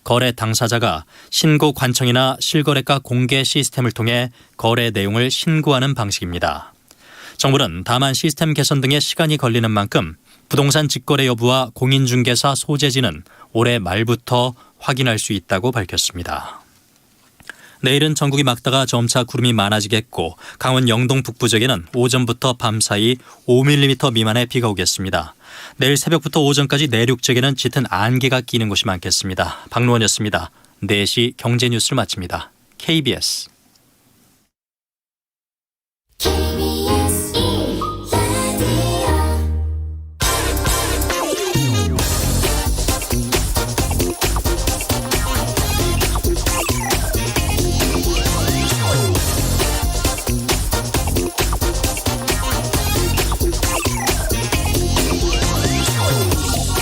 거래 당사자가 신고 관청이나 실거래가 공개 시스템을 통해 거래 내용을 신고하는 방식입니다. 정부는 다만 시스템 개선 등의 시간이 걸리는 만큼 부동산 직거래 여부와 공인중개사 소재지는 올해 말부터 확인할 수 있다고 밝혔습니다. 내일은 전국이 맑다가 점차 구름이 많아지겠고 강원 영동 북부 지역에는 오전부터 밤 사이 5mm 미만의 비가 오겠습니다. 내일 새벽부터 오전까지 내륙 지역에는 짙은 안개가 끼는 곳이 많겠습니다. 박노원이었습니다. 4시 경제뉴스를 마칩니다. KBS.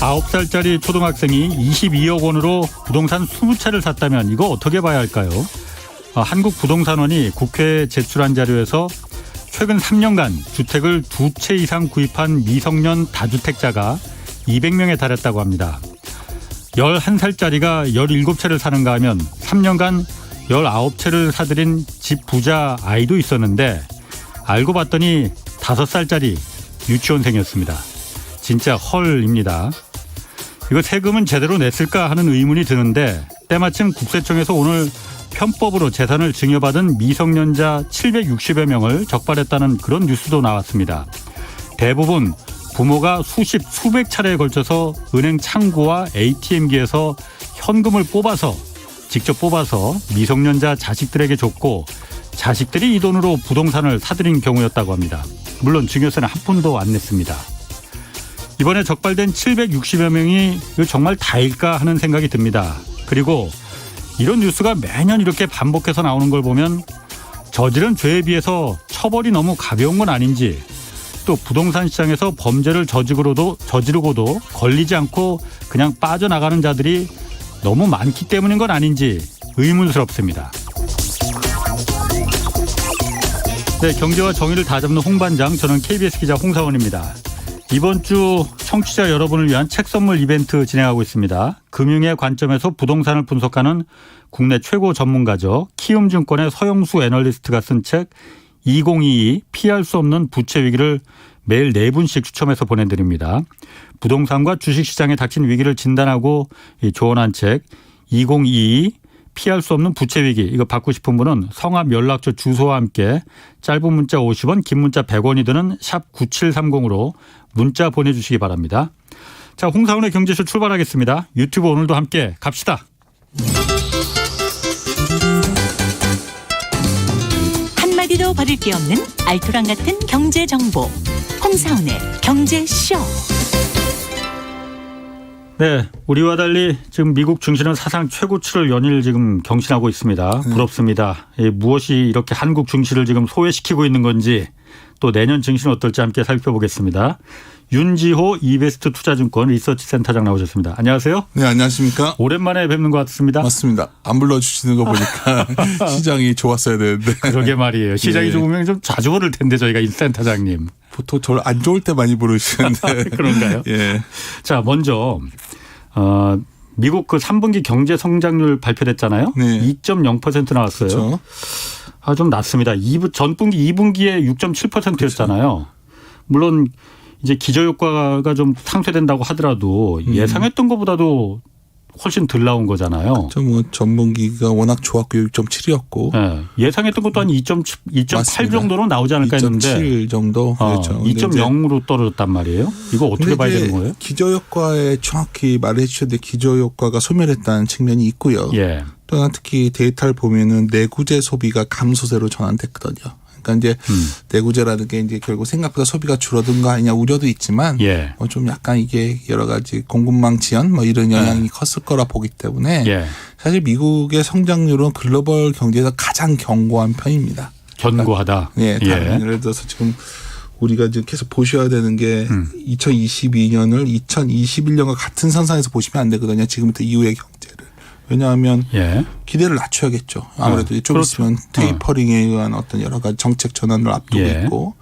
아홉 살짜리 초등학생이 22억 원으로 부동산 20채를 샀다면 이거 어떻게 봐야 할까요? 한국부동산원이 국회에 제출한 자료에서 최근 3년간 주택을 2채 이상 구입한 미성년 다주택자가 200명에 달했다고 합니다. 11살짜리가 17채를 사는가 하면 3년간 19채를 사들인 집 부자 아이도 있었는데 알고 봤더니 5살짜리 유치원생이었습니다. 진짜 헐입니다. 이거 세금은 제대로 냈을까 하는 의문이 드는데 때마침 국세청에서 오늘 편법으로 재산을 증여받은 미성년자 760여 명을 적발했다는 그런 뉴스도 나왔습니다. 대부분 부모가 수백 차례에 걸쳐서 은행 창구와 ATM기에서 현금을 직접 뽑아서 미성년자 자식들에게 줬고 자식들이 이 돈으로 부동산을 사들인 경우였다고 합니다. 물론 증여세는 한 푼도 안 냈습니다. 이번에 적발된 760여 명이 정말 다일까 하는 생각이 듭니다. 그리고 이런 뉴스가 매년 이렇게 반복해서 나오는 걸 보면 저지른 죄에 비해서 처벌이 너무 가벼운 건 아닌지 또 부동산 시장에서 범죄를 저지르고도 걸리지 않고 그냥 빠져나가는 자들이 너무 많기 때문인 건 아닌지 의문스럽습니다. 네, 경제와 정의를 다잡는 홍반장, 저는 KBS 기자 홍사원입니다. 이번 주 청취자 여러분을 위한 책 선물 이벤트 진행하고 있습니다. 금융의 관점에서 부동산을 분석하는 국내 최고 전문가죠. 키움증권의 서영수 애널리스트가 쓴 책 2022 피할 수 없는 부채 위기를 매일 4분씩 추첨해서 보내드립니다. 부동산과 주식시장에 닥친 위기를 진단하고 조언한 책 2022 피할 수 없는 부채 위기, 이거 받고 싶은 분은 성함, 연락처, 주소와 함께 짧은 문자 50원, 긴 문자 100원이 드는 샵 9730으로 문자 보내주시기 바랍니다. 자, 홍사원의 경제쇼 출발하겠습니다. 유튜브 오늘도 함께 갑시다. 한마디도 버릴 게 없는 알토란 같은 경제 정보. 홍사원의 경제쇼. 네, 우리와 달리 지금 미국 증시는 사상 최고치를 연일 지금 경신하고 있습니다. 부럽습니다. 무엇이 이렇게 한국 증시를 지금 소외시키고 있는 건지 또 내년 증시는 어떨지 함께 살펴보겠습니다. 윤지호 이베스트 투자증권 리서치센터장 나오셨습니다. 안녕하세요. 네, 안녕하십니까. 오랜만에 뵙는 것 같습니다. 맞습니다. 안 불러주시는 거 보니까 시장이 좋았어야 되는데. 그러게 말이에요. 시장이 예. 좋으면 좀 자주 부를 텐데 저희가 이 센터장님. 보통 저를 안 좋을 때 많이 부르시는데. 그런가요? 예. 자, 먼저 미국 그 3분기 경제 성장률 발표됐잖아요. 네. 2.0% 나왔어요. 그렇죠. 좀 낮습니다. 전분기 2분기에 6.7%였잖아요. 물론 이제 기저효과가 좀 상쇄된다고 하더라도 예상했던 것보다도 훨씬 덜 나온 거잖아요. 뭐 전분기가 워낙 좋았고 6.7이었고. 네. 예상했던 것도 한 2.8 정도로 나오지 않을까 했는데 2.7 정도. 그렇죠. 2.0으로 떨어졌단 말이에요. 이거 어떻게 봐야 되는 거예요? 기저효과에 정확히 말해 주셨는데 기저효과가 소멸했다는 측면이 있고요. 예. 또한 특히 데이터를 보면은 내구재 소비가 감소세로 전환됐거든요. 그러니까 이제 내구재라는 게 이제 결국 생각보다 소비가 줄어든 거 아니냐 우려도 있지만 예. 좀 약간 이게 여러 가지 공급망 지연 뭐 이런 영향이 컸을 거라 보기 때문에 예. 사실 미국의 성장률은 글로벌 경제에서 가장 견고한 편입니다. 견고하다. 그러니까 예를 들어서 지금 우리가 지금 계속 보셔야 되는 게 2022년을 2021년과 같은 선상에서 보시면 안 되거든요. 지금부터 이후의 경제를. 왜냐하면 기대를 낮춰야겠죠. 아무래도 좀 그렇죠. 있으면 테이퍼링에 의한 어떤 여러 가지 정책 전환을 앞두고 있고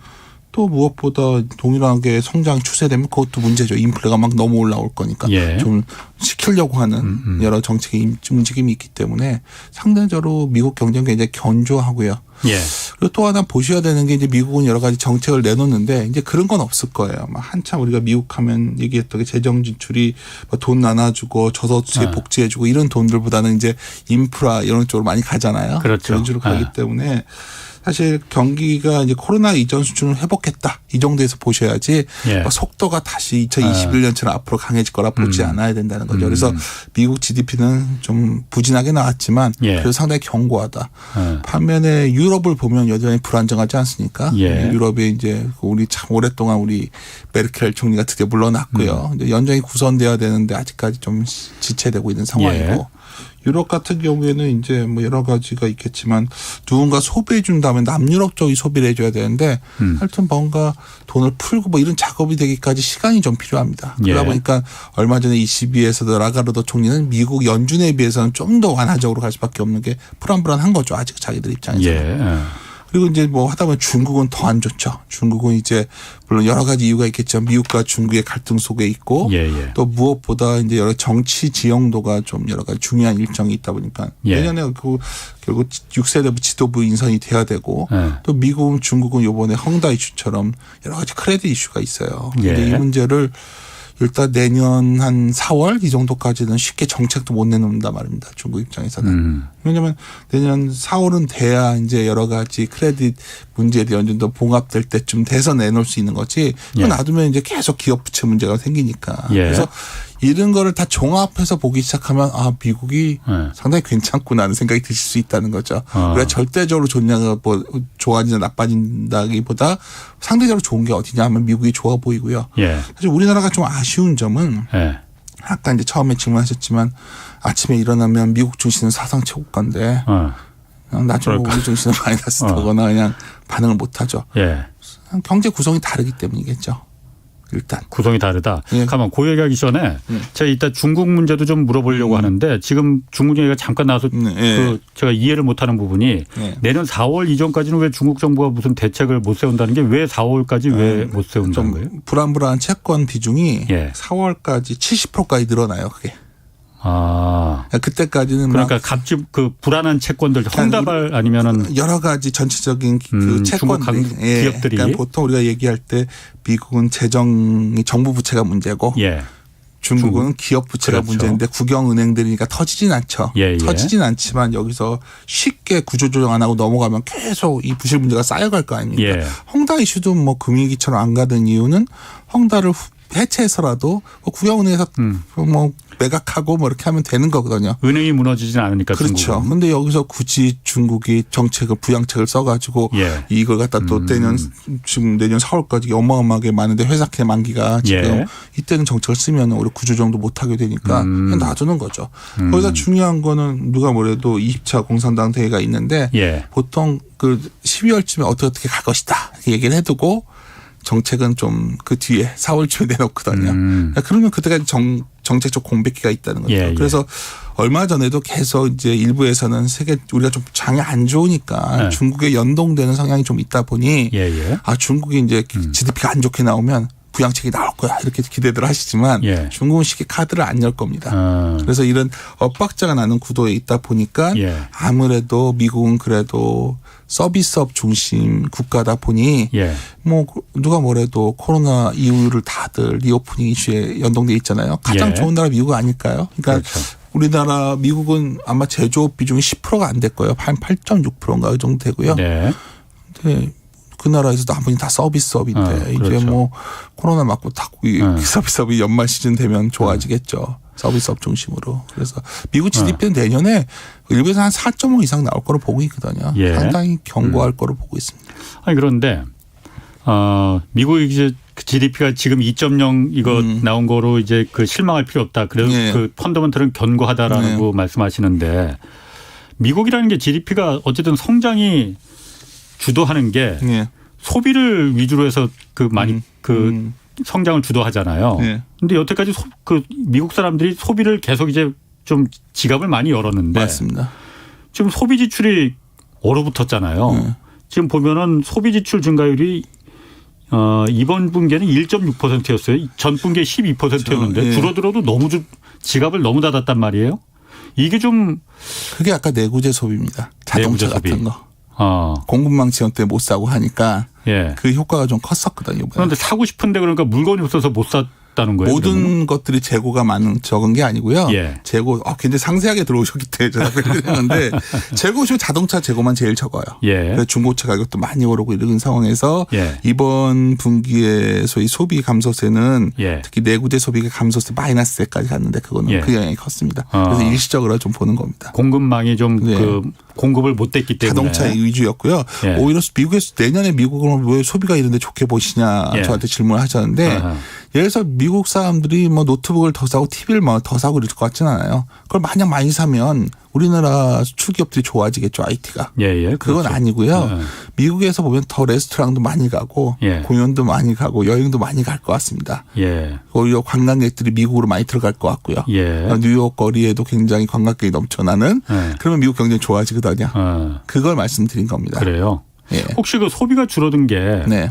또 무엇보다 동일하게 성장이 추세되면 그것도 문제죠. 인플레가 막 너무 올라올 거니까 좀 시키려고 하는 여러 정책의 움직임이 있기 때문에 상대적으로 미국 경제는 굉장히 견조하고요. 예. 그리고 또 하나 보셔야 되는 게 이제 미국은 여러 가지 정책을 내놓는데 이제 그런 건 없을 거예요. 막 한참 우리가 미국 하면 얘기했던 게 재정 지출이 돈 나눠주고 저소득층에 복지해주고 이런 돈들보다는 이제 인프라 이런 쪽으로 많이 가잖아요. 그렇죠. 그런 쪽으로 가기 때문에 사실 경기가 이제 코로나 이전 수준을 회복했다 이 정도에서 보셔야지 속도가 다시 2021년처럼 앞으로 강해질 거라 보지 않아야 된다는 거죠. 그래서 미국 GDP는 좀 부진하게 나왔지만 그래도 상당히 견고하다. 반면에 유럽을 보면 여전히 불안정하지 않습니까? 유럽에 이제 우리 참 오랫동안 우리 메르켈 총리가 드디어 물러났고요. 이제 연정이 구선돼야 되는데 아직까지 좀 지체되고 있는 상황이고. 유럽 같은 경우에는 이제 뭐 여러 가지가 있겠지만 누군가 소비해 준다면 남유럽 쪽이 소비를 해줘야 되는데 하여튼 뭔가 돈을 풀고 뭐 이런 작업이 되기까지 시간이 좀 필요합니다. 그러다 보니까 얼마 전에 ECB에서도 라가르도 총리는 미국 연준에 비해서는 좀 더 완화적으로 갈 수밖에 없는 게 불안불안한 거죠. 아직 자기들 입장에서는. 그리고 이제 뭐 하다 보면 중국은 더 안 좋죠. 중국은 이제 물론 여러 가지 이유가 있겠지만 미국과 중국의 갈등 속에 있고 또 무엇보다 이제 여러 정치 지형도가 좀 여러 가지 중요한 일정이 있다 보니까 내년에 그 결국 6세대 지도부 인선이 돼야 되고 또 미국은 중국은 이번에 헝다 이슈처럼 여러 가지 크레딧 이슈가 있어요. 근데 이 문제를 일단 내년 한 4월 이 정도까지는 쉽게 정책도 못 내놓는다 말입니다. 중국 입장에서는. 왜냐하면 내년 4월은 돼야 이제 여러 가지 크레딧 문제에 대한 좀 더 봉합될 때쯤 돼서 내놓을 수 있는 거지. 놔두면 이제 계속 기업 부채 문제가 생기니까. 그래서 이런 거를 다 종합해서 보기 시작하면 아 미국이 상당히 괜찮구나 하는 생각이 드실 수 있다는 거죠. 우리가 절대적으로 좋냐가 뭐 좋아지나 나빠진다기보다 상대적으로 좋은 게 어디냐 하면 미국이 좋아 보이고요. 사실 우리나라가 좀 아쉬운 점은 아까 이제 처음에 질문하셨지만 아침에 일어나면 미국 증시는 사상 최고가인데 그냥 나중에 우리 증시는 마이너스 더거나 그냥 반응을 못 하죠. 경제 구성이 다르기 때문이겠죠. 일단 구성이 다르다. 가만 그 얘기하기 전에 제가 이따 중국 문제도 좀 물어보려고 하는데 지금 중국 얘기가 잠깐 나와서 그 제가 이해를 못하는 부분이 내년 4월 이전까지는 왜 중국 정부가 무슨 대책을 못 세운다는 게 왜 4월까지 왜 못 세운다는 거예요? 불안불안한 채권 비중이 4월까지 70%까지 늘어나요. 그게. 그때까지는 그러니까 갑질 그 불안한 채권들 헝다발 아니면은 여러 가지 전체적인 그 채권들이 기업들이 그러니까 보통 우리가 얘기할 때 미국은 재정이 정부 부채가 문제고 중국은 기업 부채가 문제인데 국영은행들이니까 터지진 않죠. 터지진 않지만 여기서 쉽게 구조조정 안 하고 넘어가면 계속 이 부실 문제가 쌓여갈 거 아닙니까? 헝다 이슈도 뭐 금융위기처럼 안 가던 이유는 헝다를 해체해서라도 국영은행에서 뭐 매각하고 뭐 이렇게 하면 되는 거거든요. 은행이 무너지진 않으니까. 그렇죠. 그런데 여기서 굳이 중국이 정책을 부양책을 써가지고 이걸 갖다 또 지금 내년 4월까지 어마어마하게 많은데 회사채 만기가 지금 이때는 정책을 쓰면 우리 구조정도 못하게 되니까 그냥 놔두는 거죠. 거기서 중요한 거는 누가 뭐래도 20차 공산당 대회가 있는데 보통 그 12월쯤에 어떻게 갈 것이다 이렇게 얘기를 해두고 정책은 좀 그 뒤에 4월쯤에 내놓거든요. 그러면 그때까지 정책적 공백기가 있다는 거죠. 그래서 얼마 전에도 계속 이제 일부에서는 세계 우리가 좀 장이 안 좋으니까 중국에 연동되는 성향이 좀 있다 보니 아 중국이 이제 GDP가 안 좋게 나오면 부양책이 나올 거야 이렇게 기대들 하시지만 중국은 쉽게 카드를 안 열 겁니다. 그래서 이런 엇박자가 나는 구도에 있다 보니까 아무래도 미국은 그래도 서비스업 중심 국가다 보니 뭐 누가 뭐래도 코로나 이후를 다들 리오프닝 이슈에 연동돼 있잖아요. 가장 좋은 나라 미국 아닐까요? 그러니까 우리나라 미국은 아마 제조업 비중이 10%가 안 될 거예요. 한 8.6%인가 그 정도 되고요. 근데 그 나라에서 나머지 다 서비스업인데 이제 뭐 코로나 맞고 다 서비스업이 연말 시즌 되면 좋아지겠죠. 서비스업 중심으로. 그래서 미국 GDP는 내년에 일부에서 한 4.5 이상 나올 거로 보고 있거든요. 상당히 견고할 거로 보고 있습니다. 아니 그런데 미국 이제 GDP가 지금 2.0 이거 나온 거로 이제 그 실망할 필요 없다. 그래서 그 펀더먼털은 견고하다라고 말씀하시는데 미국이라는 게 GDP가 어쨌든 성장이 주도하는 게 소비를 위주로 해서 그 많이 그 성장을 주도하잖아요. 그런데 여태까지 그 미국 사람들이 소비를 계속 이제 좀 지갑을 많이 열었는데 맞습니다. 지금 소비 지출이 얼어붙었잖아요. 지금 보면은 소비 지출 증가율이 이번 분기에는 1.6%였어요. 전 분기에 12%였는데 예. 줄어들어도 너무 지갑을 너무 닫았단 말이에요. 이게 좀 그게 아까 내구재 소비입니다. 자동차 내구재 소비. 같은 거. 공급망 지원 때문에 못 사고 하니까 예. 그 효과가 좀 컸었거든요. 이번에. 그런데 사고 싶은데 그러니까 물건이 없어서 못 샀다는 거예요. 모든 그러면? 것들이 재고가 적은 게 아니고요. 예. 재고 굉장히 상세하게 들어오셨기 때문에 제가 그랬는데 재고 중 자동차 재고만 제일 적어요. 예. 그래서 중고차 가격도 많이 오르고 이런 상황에서 예. 이번 분기에 소위 소비 감소세는 예. 특히 내구재 소비가 감소세 마이너스세까지 갔는데 그거는 예. 그 영향이 컸습니다. 그래서 일시적으로 좀 보는 겁니다. 공급망이 좀 네. 공급을 못 됐기 때문에 자동차 위주였고요. 예. 오히려 미국에서 내년에 미국은 왜 소비가 이런데 좋게 보시냐 예. 저한테 질문을 하셨는데 아하. 예를 들어서 미국 사람들이 뭐 노트북을 더 사고 TV를 더 사고 이럴 것 같지는 않아요. 그걸 만약 많이 사면 우리나라 수출 기업들이 좋아지겠죠, IT가. 예. 그건 그렇죠. 아니고요. 미국에서 보면 더 레스토랑도 많이 가고 예. 공연도 많이 가고 여행도 많이 갈 것 같습니다. 예. 오히려 관광객들이 미국으로 많이 들어갈 것 같고요. 예. 뉴욕 거리에도 굉장히 관광객이 넘쳐나는 예. 그러면 미국 경제는 좋아지거든요. 그걸 말씀드린 겁니다. 그래요. 예. 혹시 그 소비가 줄어든 게 네.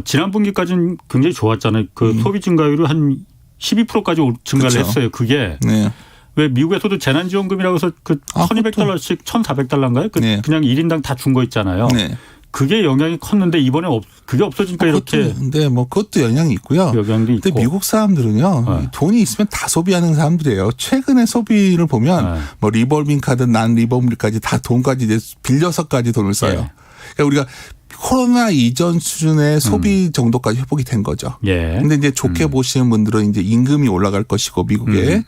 지난 분기까지는 굉장히 좋았잖아요. 그 소비 증가율이 한 12%까지 증가를 그렇죠. 했어요. 그게 네. 왜 미국에서도 재난지원금이라고 해서 그 $1,200씩 $1,400인가요? 네. 그냥 1인당 다 준 거 있잖아요. 네. 그게 영향이 컸는데 이번에 그게 없어지니까 이렇게 네, 뭐 그것도 영향이 있고요. 영향도 있고. 근데 미국 사람들은요, 네. 돈이 있으면 다 소비하는 사람들이에요. 최근에 소비를 보면 네. 뭐 리볼빙 카드, 난 리볼빙까지 다 돈까지 이제 빌려서까지 돈을 써요. 예. 그러니까 우리가 코로나 이전 수준의 소비 정도까지 회복이 된 거죠. 예. 근데 이제 좋게 보시는 분들은 이제 임금이 올라갈 것이고 미국에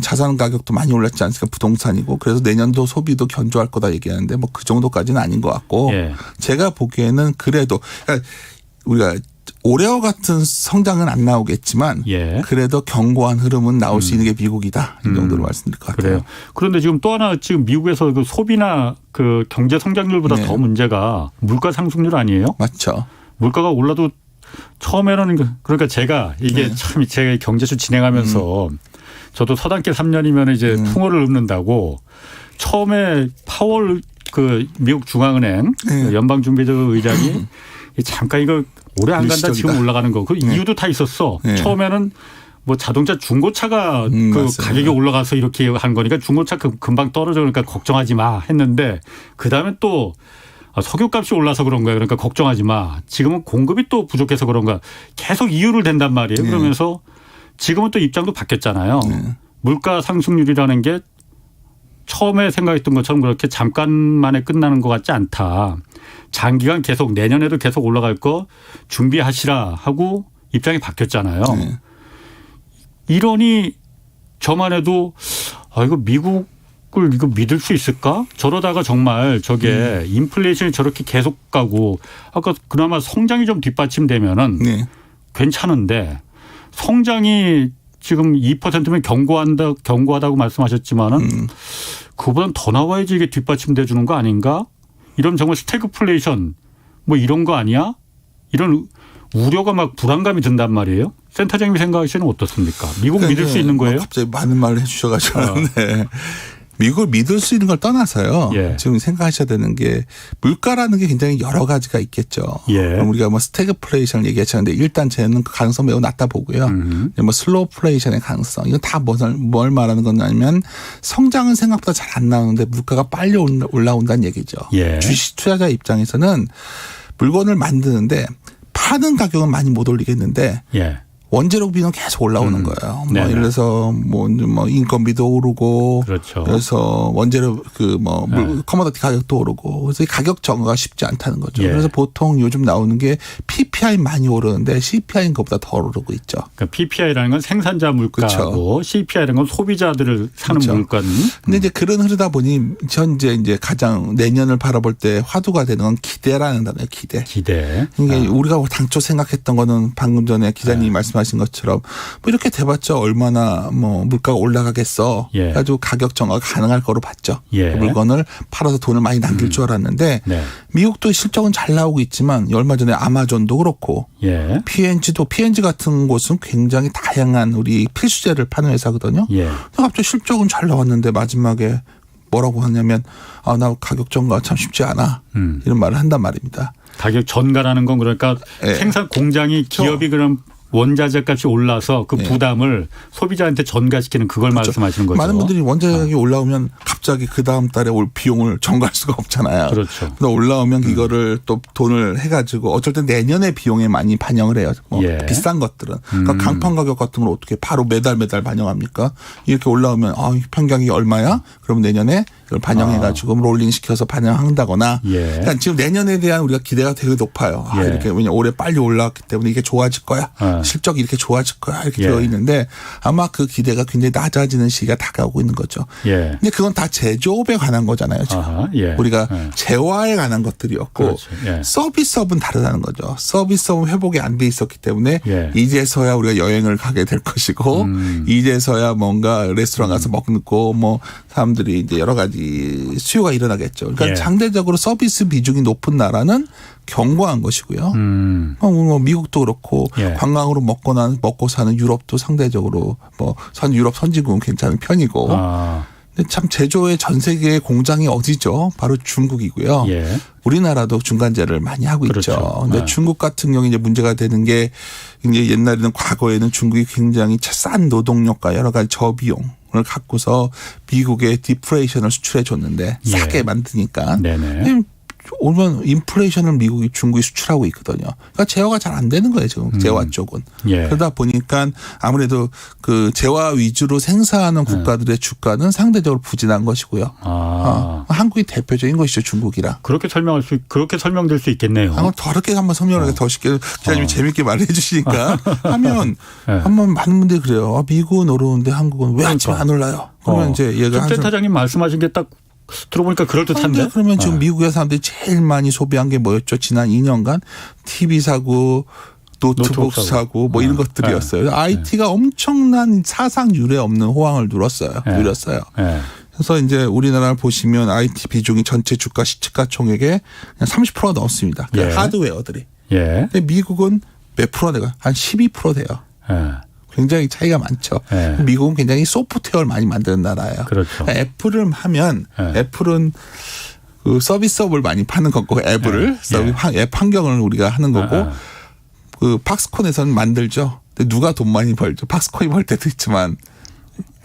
자산 가격도 많이 올랐지 않습니까? 부동산이고 그래서 내년도 소비도 견조할 거다 얘기하는데 뭐 그 정도까지는 아닌 것 같고 예. 제가 보기에는 그래도 그러니까 우리가 올해와 같은 성장은 안 나오겠지만 예. 그래도 견고한 흐름은 나올 수 있는 게 미국이다. 이 정도로 말씀드릴 것 같아요. 그래요. 그런데 지금 또 하나 지금 미국에서 그 소비나 그 경제 성장률보다 네. 더 문제가 물가 상승률 아니에요? 맞죠. 물가가 올라도 처음에는 그러니까 제가 이게 네. 참 제가 경제수 진행하면서 저도 서당계 3년이면 이제 풍어를 읊는다고 처음에 파월 그 미국 중앙은행 네. 연방준비제도 의장이 잠깐 이거 오래 안 간다 일시적이다. 지금 올라가는 거. 그 이유도 다 있었어. 네. 처음에는 뭐 자동차 중고차가 그 맞습니다. 가격이 올라가서 이렇게 한 거니까 중고차 금방 떨어져 그러니까 걱정하지 마 했는데 그다음에 또 석유값이 올라서 그런 거야. 그러니까 걱정하지 마. 지금은 공급이 또 부족해서 그런가. 계속 이유를 댄단 말이에요. 네. 그러면서 지금은 또 입장도 바뀌었잖아요. 네. 물가 상승률이라는 게 처음에 생각했던 것처럼 그렇게 잠깐만에 끝나는 것 같지 않다. 장기간 계속 내년에도 계속 올라갈 거 준비하시라 하고 입장이 바뀌었잖아요. 네. 이러니 저만 해도 이거 미국을 이거 믿을 수 있을까? 저러다가 정말 저게 인플레이션이 저렇게 계속 가고 아까 그나마 성장이 좀 뒷받침되면은 네. 괜찮은데 성장이 지금 2%면 견고하다고 말씀하셨지만은 그보단 더 나와야지 이게 뒷받침돼 주는 거 아닌가? 이런 정말 스태그플레이션 뭐 이런 거 아니야? 이런 우려가 막 불안감이 든단 말이에요. 센터장님이 생각하시는 어떻습니까? 미국 믿을 수 있는 거예요? 갑자기 많은 말을 해 주셔가지고 네. 미국을 믿을 수 있는 걸 떠나서요. 예. 지금 지금 생각하셔야 되는 게 물가라는 게 굉장히 여러 가지가 있겠죠. 예. 그럼 우리가 뭐 스태그플레이션을 얘기하셨는데 일단 저는 그 가능성 매우 낮다 보고요. 뭐 슬로우플레이션의 가능성 이건 다 뭘 말하는 거냐면 성장은 생각보다 잘 안 나오는데 물가가 빨리 올라온다는 얘기죠. 예. 주식 투자자 입장에서는 물건을 만드는데 파는 가격은 많이 못 올리겠는데 예. 원재료비는 계속 올라오는 거예요. 뭐 네네. 예를 들어서 뭐 인건비도 오르고, 그렇죠. 그래서 원재료 네. 커머더티 가격도 오르고, 그래서 이 가격 정가가 쉽지 않다는 거죠. 예. 그래서 보통 요즘 나오는 게 PPI 많이 오르는데 CPI는 그것보다 더 오르고 있죠. 그러니까 PPI라는 건 생산자 물가고 그렇죠. CPI라는 건 소비자들을 사는 그렇죠. 물건. 근데 이제 그런 흐르다 보니 현재 이제 가장 내년을 바라볼 때 화두가 되는 건 기대라는 단어예요. 기대. 기대. 이게 우리가 당초 생각했던 거는 방금 전에 기자님이 말씀하신 것처럼 뭐 이렇게 돼봤자 얼마나 뭐 물가가 올라가겠어. 예. 그래가지고 가격 정화가 가능할 거로 봤죠. 예. 그 물건을 팔아서 돈을 많이 남길 줄 알았는데 네. 미국도 실적은 잘 나오고 있지만 얼마 전에 아마존도 그렇고 예. P&G 같은 곳은 굉장히 다양한 우리 필수재를 파는 회사거든요. 예. 갑자기 실적은 잘 나왔는데 마지막에 뭐라고 하냐면 나 가격 정가 참 쉽지 않아. 이런 말을 한단 말입니다. 가격 전가라는 건 그러니까 예. 생산 공장이 기업이 그럼 원자재 값이 올라서 그 부담을 소비자한테 전가시키는 그걸 말씀하시는 거죠. 많은 분들이 원자재 가격이 올라오면 갑자기 그 다음 달에 올 비용을 전가할 수가 없잖아요. 그렇죠. 그래서 올라오면 이거를 또 돈을 해가지고 어쩔 때 내년에 비용에 많이 반영을 해요. 뭐 예. 비싼 것들은. 그러니까 강판 가격 같은 걸 어떻게 바로 매달 반영합니까? 이렇게 올라오면 평균이 얼마야? 그럼 내년에 이걸 반영해가지고 롤링 시켜서 반영한다거나. 예. 그러니까 지금 내년에 대한 우리가 기대가 되게 높아요. 예. 이렇게 왜냐 올해 빨리 올라왔기 때문에 이게 좋아질 거야. 실적이 이렇게 좋아질 거야. 이렇게 되어 있는데 아마 그 기대가 굉장히 낮아지는 시기가 다가오고 있는 거죠. 예. 근데 그건 다 제조업에 관한 거잖아요. 지금. 예. 우리가 재화에 관한 것들이었고 그렇죠. 예. 서비스업은 다르다는 거죠. 서비스업은 회복이 안 돼 있었기 때문에 예. 이제서야 우리가 여행을 가게 될 것이고 이제서야 뭔가 레스토랑 가서 먹고 뭐 사람들이 이제 여러 가지 수요가 일어나겠죠. 그러니까 예. 상대적으로 서비스 비중이 높은 나라는 견고한 것이고요. 뭐 미국도 그렇고 예. 관광으로 먹고 사는 유럽도 상대적으로 뭐 유럽 선진국은 괜찮은 편이고. 근데 참 제조의 전 세계의 공장이 어디죠? 바로 중국이고요. 예. 우리나라도 중간재를 많이 하고 그렇죠. 있죠. 근데 중국 같은 경우 이제 문제가 되는 게 이제 옛날에는 과거에는 중국이 굉장히 싼 노동력과 여러 가지 저비용을 갖고서 미국에 디프레이션을 수출해 줬는데 싸게 만드니까. 네네. 오면 인플레이션을 중국이 수출하고 있거든요. 그러니까 제어가 잘 안 되는 거예요, 지금 재화 쪽은. 예. 그러다 보니까 아무래도 그 재화 위주로 생산하는 국가들의 주가는 상대적으로 부진한 것이고요. 한국이 대표적인 것이죠, 중국이랑. 그렇게 설명될 수 있겠네요. 더럽게 한번 설명하게 더 쉽게 기자님이 재밌게 말해 주시니까 하면 한번 많은 분들이 그래요. 미국은 오르는데 한국은 왜 아침에 안 올라요? 그러면 이제 얘가 센터장님 말씀하신 게 딱 들어보니까 그럴듯한데. 그러면 지금 미국의 사람들이 제일 많이 소비한 게 뭐였죠? 지난 2년간 TV 사고 노트북 사고 뭐 이런 것들이었어요. IT가 엄청난 사상 유례 없는 호황을 누렸어요. 그래서 이제 우리나라를 보시면 IT 비중이 전체 주가 시가총액의 그냥 30%가 넘습니다. 그러니까 하드웨어들이. 근데 미국은 몇 프로 돼가? 한 12% 돼요. 굉장히 차이가 많죠. 미국은 굉장히 소프트웨어를 많이 만드는 나라예요. 그렇죠. 애플을 하면 애플은 그 서비스업을 많이 파는 거고 앱을 앱 환경을 우리가 하는 거고 그 팍스콘에서는 만들죠. 근데 누가 돈 많이 벌죠? 팍스콘이 벌 때도 있지만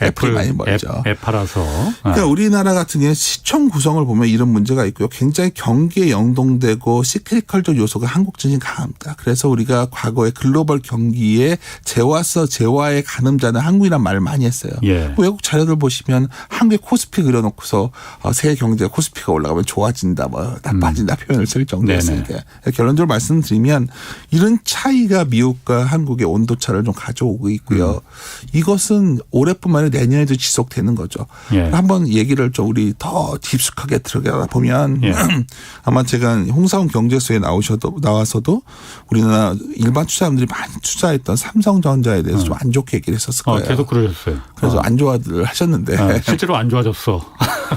애플이 많이 벌죠. 앱 팔아서. 그러니까 우리나라 같은 경우에 시총 구성을 보면 이런 문제가 있고요. 굉장히 경기에 연동되고 시크리컬적 요소가 한국 증시 강합니다. 그래서 우리가 과거에 글로벌 경기에 재화의 가늠자는 한국이란 말을 많이 했어요. 외국 자료들 보시면 한국의 코스피 그려놓고서 세계 경제가 코스피가 올라가면 좋아진다, 뭐 나빠진다 표현을 쓸 정도였으니까. 결론적으로 말씀드리면 이런 차이가 미국과 한국의 온도차를 좀 가져오고 있고요. 이것은 올해뿐만 아니라 내년에도 지속되는 거죠. 한번 얘기를 좀 우리 더 깊숙하게 들어가 보면 아마 제가 홍사훈 경제수에 나와서도 우리나라 일반 투자자들이 많이 투자했던 삼성전자에 대해서 좀 안 좋게 얘기를 했었을 거예요. 계속 그러셨어요. 그래서 안 좋아들 하셨는데 실제로 안 좋아졌어.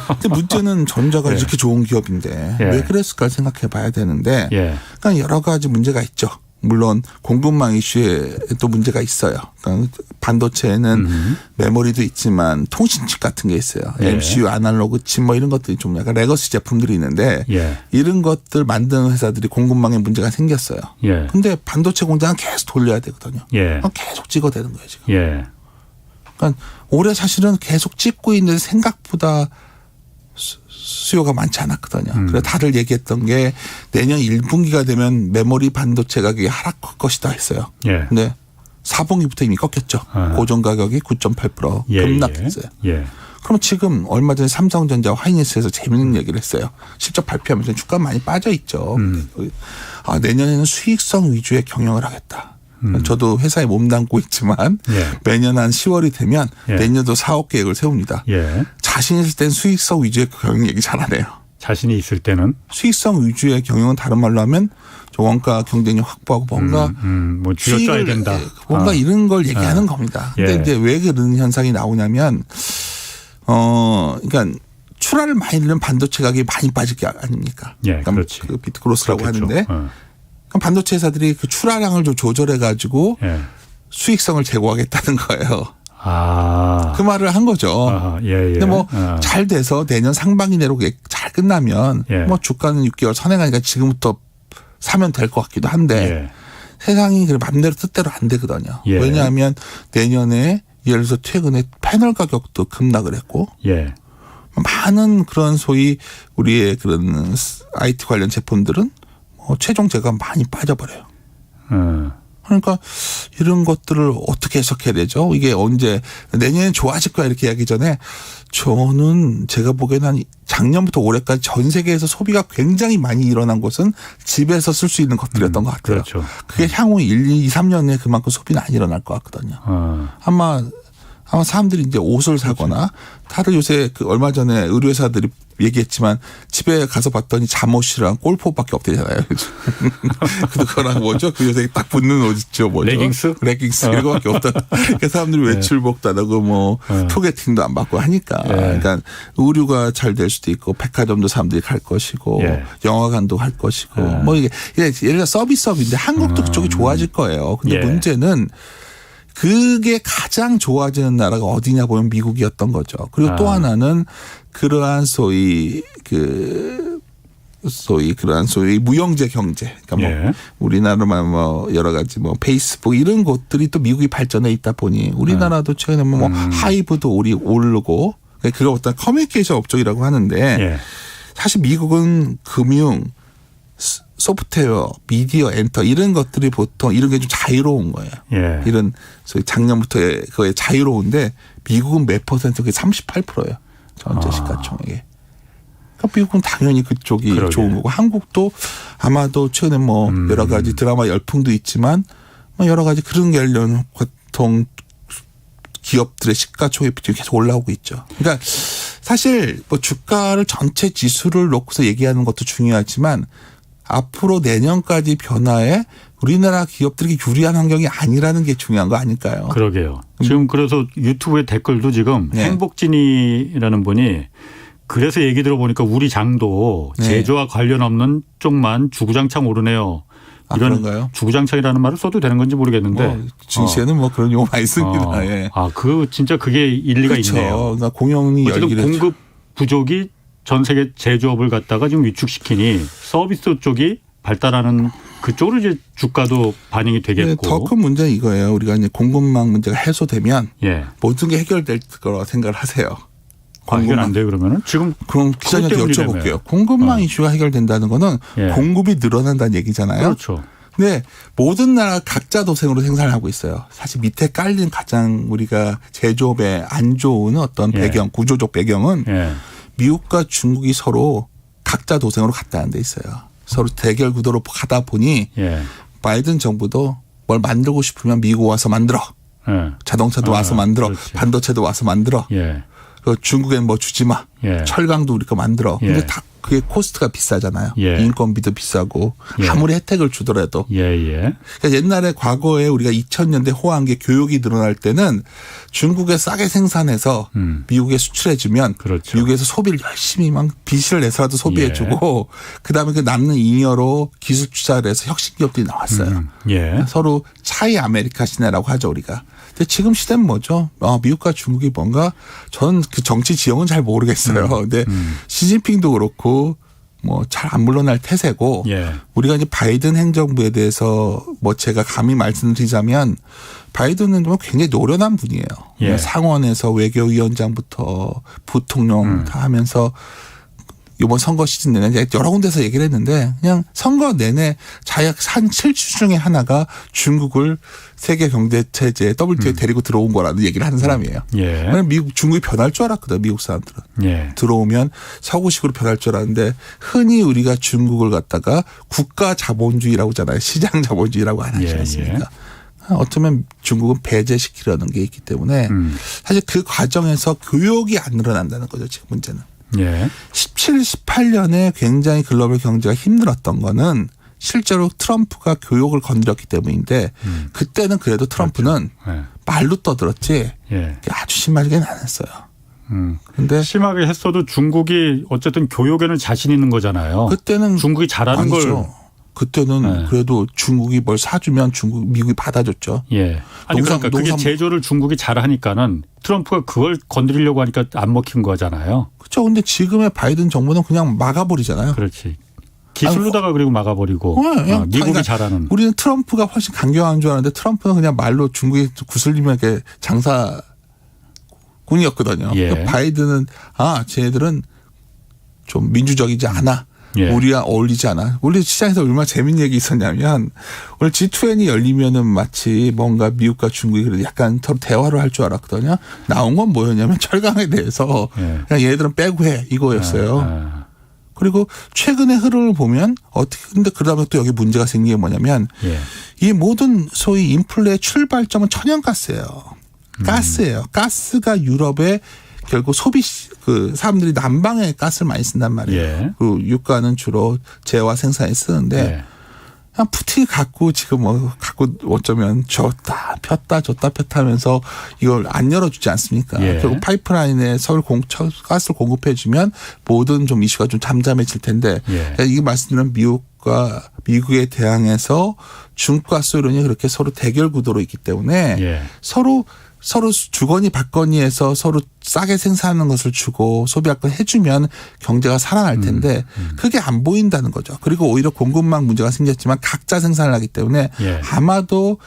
근데 문제는 전자가 이렇게 좋은 기업인데 왜 그랬을까 생각해 봐야 되는데 그러니까 여러 가지 문제가 있죠. 물론 공급망 이슈에 또 문제가 있어요. 그러니까 반도체에는 메모리도 있지만 통신칩 같은 게 있어요. MCU, 아날로그 칩 뭐 이런 것들이 좀 약간 레거시 제품들이 있는데 이런 것들 만드는 회사들이 공급망에 문제가 생겼어요. 근데 반도체 공장은 계속 돌려야 되거든요. 계속 찍어대는 거예요, 지금. 그러니까 올해 사실은 계속 찍고 있는데 생각보다 수요가 많지 않았거든요. 그래서 다들 얘기했던 게 내년 1분기가 되면 메모리 반도체 가격이 하락할 것이다 했어요. 근데 4분기부터 이미 꺾였죠. 고정 가격이 9.8% 급락했어요. 그럼 지금 얼마 전에 삼성전자 화이니스에서 재밌는 얘기를 했어요. 실적 발표하면서 주가 많이 빠져 있죠. 내년에는 수익성 위주의 경영을 하겠다. 저도 회사에 몸담고 있지만 매년 한 10월이 되면 내년도 사업 계획을 세웁니다. 자신 있을 땐 수익성 위주의 경영 얘기 잘하네요. 자신이 있을 때는? 수익성 위주의 경영은 다른 말로 하면 원가 경쟁력 확보하고 뭔가 뭐 쥐어짜야 된다. 뭔가 이런 걸 얘기하는 겁니다. 근데 이제 왜 그런 현상이 나오냐면 그러니까 출하를 많이 늘면 반도체 가격이 많이 빠질 게 아닙니까? 그러니까 그 비트그로스라고 하는데 그럼 반도체 회사들이 그 출하량을 좀 조절해 가지고 수익성을 제고하겠다는 거예요. 그 말을 한 거죠. 근데 뭐 잘 돼서 내년 상반기 내로 잘 끝나면 뭐 주가는 6개월 선행하니까 지금부터 사면 될 것 같기도 한데 세상이 그 맘대로 뜻대로 안 되거든요. 왜냐하면 내년에 예를 들어서 최근에 패널 가격도 급락을 했고 많은 그런 소위 우리의 그런 IT 관련 제품들은 최종 제가 많이 빠져버려요. 그러니까 이런 것들을 어떻게 해석해야 되죠? 이게 언제 내년에 좋아질 거야 이렇게 이야기 전에 저는 제가 보기에는 한 작년부터 올해까지 전 세계에서 소비가 굉장히 많이 일어난 것은 집에서 쓸 수 있는 것들이었던 것 같아요. 그렇죠. 그게 향후 1, 2, 3년에 그만큼 소비는 안 일어날 것 같거든요. 아마 사람들이 이제 옷을 사거나 다들 요새 그 얼마 전에 의류회사들이 얘기했지만 집에 가서 봤더니 잠옷이랑 골프옷밖에 없대잖아요. 그거랑 뭐죠? 그 요새 딱 붙는 옷 있죠. 뭐죠? 레깅스 이런 거밖에 없다. 그러니까 사람들이 외출복도 안 하고 뭐 소개팅도 안 받고 하니까. 그러니까 의류가 잘 될 수도 있고 백화점도 사람들이 갈 것이고 영화관도 갈 것이고 뭐 이게 예를 들어 서비스업인데 한국도 그쪽이 좋아질 거예요. 근데 문제는 그게 가장 좋아지는 나라가 어디냐 보면 미국이었던 거죠. 그리고 또 하나는 그러한 소위 그러한 소위 무형제 경제. 그러니까 뭐 우리나라만 뭐 여러 가지 뭐 페이스북 이런 것들이 또 미국이 발전해 있다 보니 우리나라도 최근에 뭐 하이브도 오르고 그거 어떤 커뮤니케이션 업종이라고 하는데 사실 미국은 금융 소프트웨어, 미디어, 엔터 이런 것들이 보통 이런 게 좀 자유로운 거예요. 이런 소위 작년부터의 그거에 자유로운데 미국은 몇 %? 그게 38%예요. 전체 시가총액에. 그러니까 미국은 당연히 그쪽이 좋은 거고 한국도 아마도 최근에 뭐 여러 가지 드라마 열풍도 있지만 뭐 여러 가지 그런 관련 보통 기업들의 시가총액 비중이 계속 올라오고 있죠. 그러니까 사실 뭐 주가를 전체 지수를 놓고서 얘기하는 것도 중요하지만 앞으로 내년까지 변화에 우리나라 기업들이 유리한 환경이 아니라는 게 중요한 거 아닐까요? 그러게요. 지금 그래서 유튜브에 댓글도 지금 행복진이라는 분이 그래서 얘기 들어보니까 우리 장도 제조와 관련 없는 쪽만 주구장창 오르네요. 이런 그런가요? 주구장창이라는 말을 써도 되는 건지 모르겠는데. 뭐 증시에는 뭐 그런 용어 많이 씁니다. 진짜 그게 일리가 있네요. 그러니까 공연이 열기를 공급 부족이 전 세계 제조업을 갖다가 지금 위축시키니 서비스 쪽이 발달하는 그쪽으로 이제 주가도 반영이 되겠고. 더 큰 문제는 이거예요. 우리가 이제 공급망 문제가 해소되면 모든 게 해결될 거라고 생각을 하세요. 해결 안 돼요 그러면은? 지금 그럼 기자님한테 여쭤볼게요. 공급망 이슈가 해결된다는 거는 공급이 늘어난다는 얘기잖아요. 그렇죠. 근데 모든 나라가 각자 도생으로 생산을 하고 있어요. 사실 밑에 깔린 가장 우리가 제조업에 안 좋은 어떤 배경, 구조적 배경은 미국과 중국이 서로 각자 도생으로 갔다는 데 있어요. 서로 대결 구도로 가다 보니 바이든 정부도 뭘 만들고 싶으면 미국 와서 만들어. 자동차도 와서 만들어. 그렇지. 반도체도 와서 만들어. 중국엔 뭐 주지 마. 철강도 우리 거 만들어. 근데 다 그게 코스트가 비싸잖아요. 인건비도 비싸고 아무리 혜택을 주더라도. 그러니까 옛날에 과거에 우리가 2000년대 호황기 교육이 늘어날 때는 중국에 싸게 생산해서 미국에 수출해주면 미국에서 소비를 열심히 막 빚을 내서라도 소비해주고 그다음에 그 남는 잉여로 기술 투자를 해서 혁신 기업들이 나왔어요. 서로 차이 아메리카 시내라고 하죠 우리가. 근데 지금 시대는 뭐죠? 미국과 중국이 뭔가 저는 그 정치 지형은 잘 모르겠어요. 근데 시진핑도 그렇고 뭐 잘 안 물러날 태세고 우리가 이제 바이든 행정부에 대해서 뭐 제가 감히 말씀드리자면 바이든은 뭐 굉장히 노련한 분이에요. 상원에서 외교위원장부터 부통령 다 하면서 이번 선거 시즌 내내 여러 군데서 얘기를 했는데 그냥 선거 내내 자약 한 7주 중에 하나가 중국을 세계 경제 체제에 WTO에 데리고 들어온 거라는 얘기를 하는 사람이에요. 미국 중국이 변할 줄 알았거든요. 미국 사람들은. 들어오면 서구식으로 변할 줄 알았는데 흔히 우리가 중국을 갖다가 국가 자본주의라고 하잖아요. 시장 자본주의라고 안 하지 않습니까? 어쩌면 중국은 배제시키려는 게 있기 때문에 사실 그 과정에서 교역이 안 늘어난다는 거죠. 지금 문제는. 17, 18년에 굉장히 글로벌 경제가 힘들었던 거는 실제로 트럼프가 교역을 건드렸기 때문인데 그때는 그래도 트럼프는 말로 떠들었지 아주 심하게는 안 했어요. 근데 심하게 했어도 중국이 어쨌든 교역에는 자신 있는 거잖아요. 그때는 중국이 잘하는 걸. 그때는 그래도 중국이 뭘 사주면 미국이 받아줬죠. 아니 그러니까 그게 제조를 중국이 잘하니까는 트럼프가 그걸 건드리려고 하니까 안 먹힌 거잖아요. 그렇죠. 근데 지금의 바이든 정부는 그냥 막아버리잖아요. 그렇지. 기술로다가 그리고 막아버리고 미국이 그러니까 잘하는. 우리는 트럼프가 훨씬 강경한 줄 알았는데 트럼프는 그냥 말로 중국에 구슬리면 이렇게 장사꾼이었거든요. 예. 그러니까 바이든은 쟤네들은 좀 민주적이지 않아. 예. 우리와 어울리지 않아. 원래 시장에서 얼마나 재밌는 얘기 있었냐면 오늘 G20이 열리면은 마치 뭔가 미국과 중국이 그래도 약간 서로 대화를 할 줄 알았거든요. 나온 건 뭐였냐면 철강에 대해서 예. 그냥 얘네들은 빼고 해 이거였어요. 그리고 최근의 흐름을 보면 어떻게 근데 그러다 또 여기 문제가 생긴 게 뭐냐면 예. 이 모든 소위 인플레의 출발점은 천연가스예요. 가스예요. 가스가 유럽의 결국 사람들이 난방에 가스를 많이 쓴단 말이에요. 예. 그 유가는 주로 재화 생산에 쓰는데 예. 그냥 푸틴이 갖고 지금 갖고 어쩌면 줬다 폈다 하면서 이걸 안 열어주지 않습니까? 예. 결국 파이프라인에 가스를 공급해주면 모든 좀 이슈가 좀 잠잠해질 텐데 예. 이게 말씀드린 미국에 대항해서 중국과 소련이 그렇게 서로 대결 구도로 있기 때문에 예. 서로 주거니 받거니 해서 서로 싸게 생산하는 것을 주고 소비할 걸 해주면 경제가 살아날 텐데 그게 안 보인다는 거죠. 그리고 오히려 공급망 문제가 생겼지만 각자 생산을 하기 때문에 예. 아마도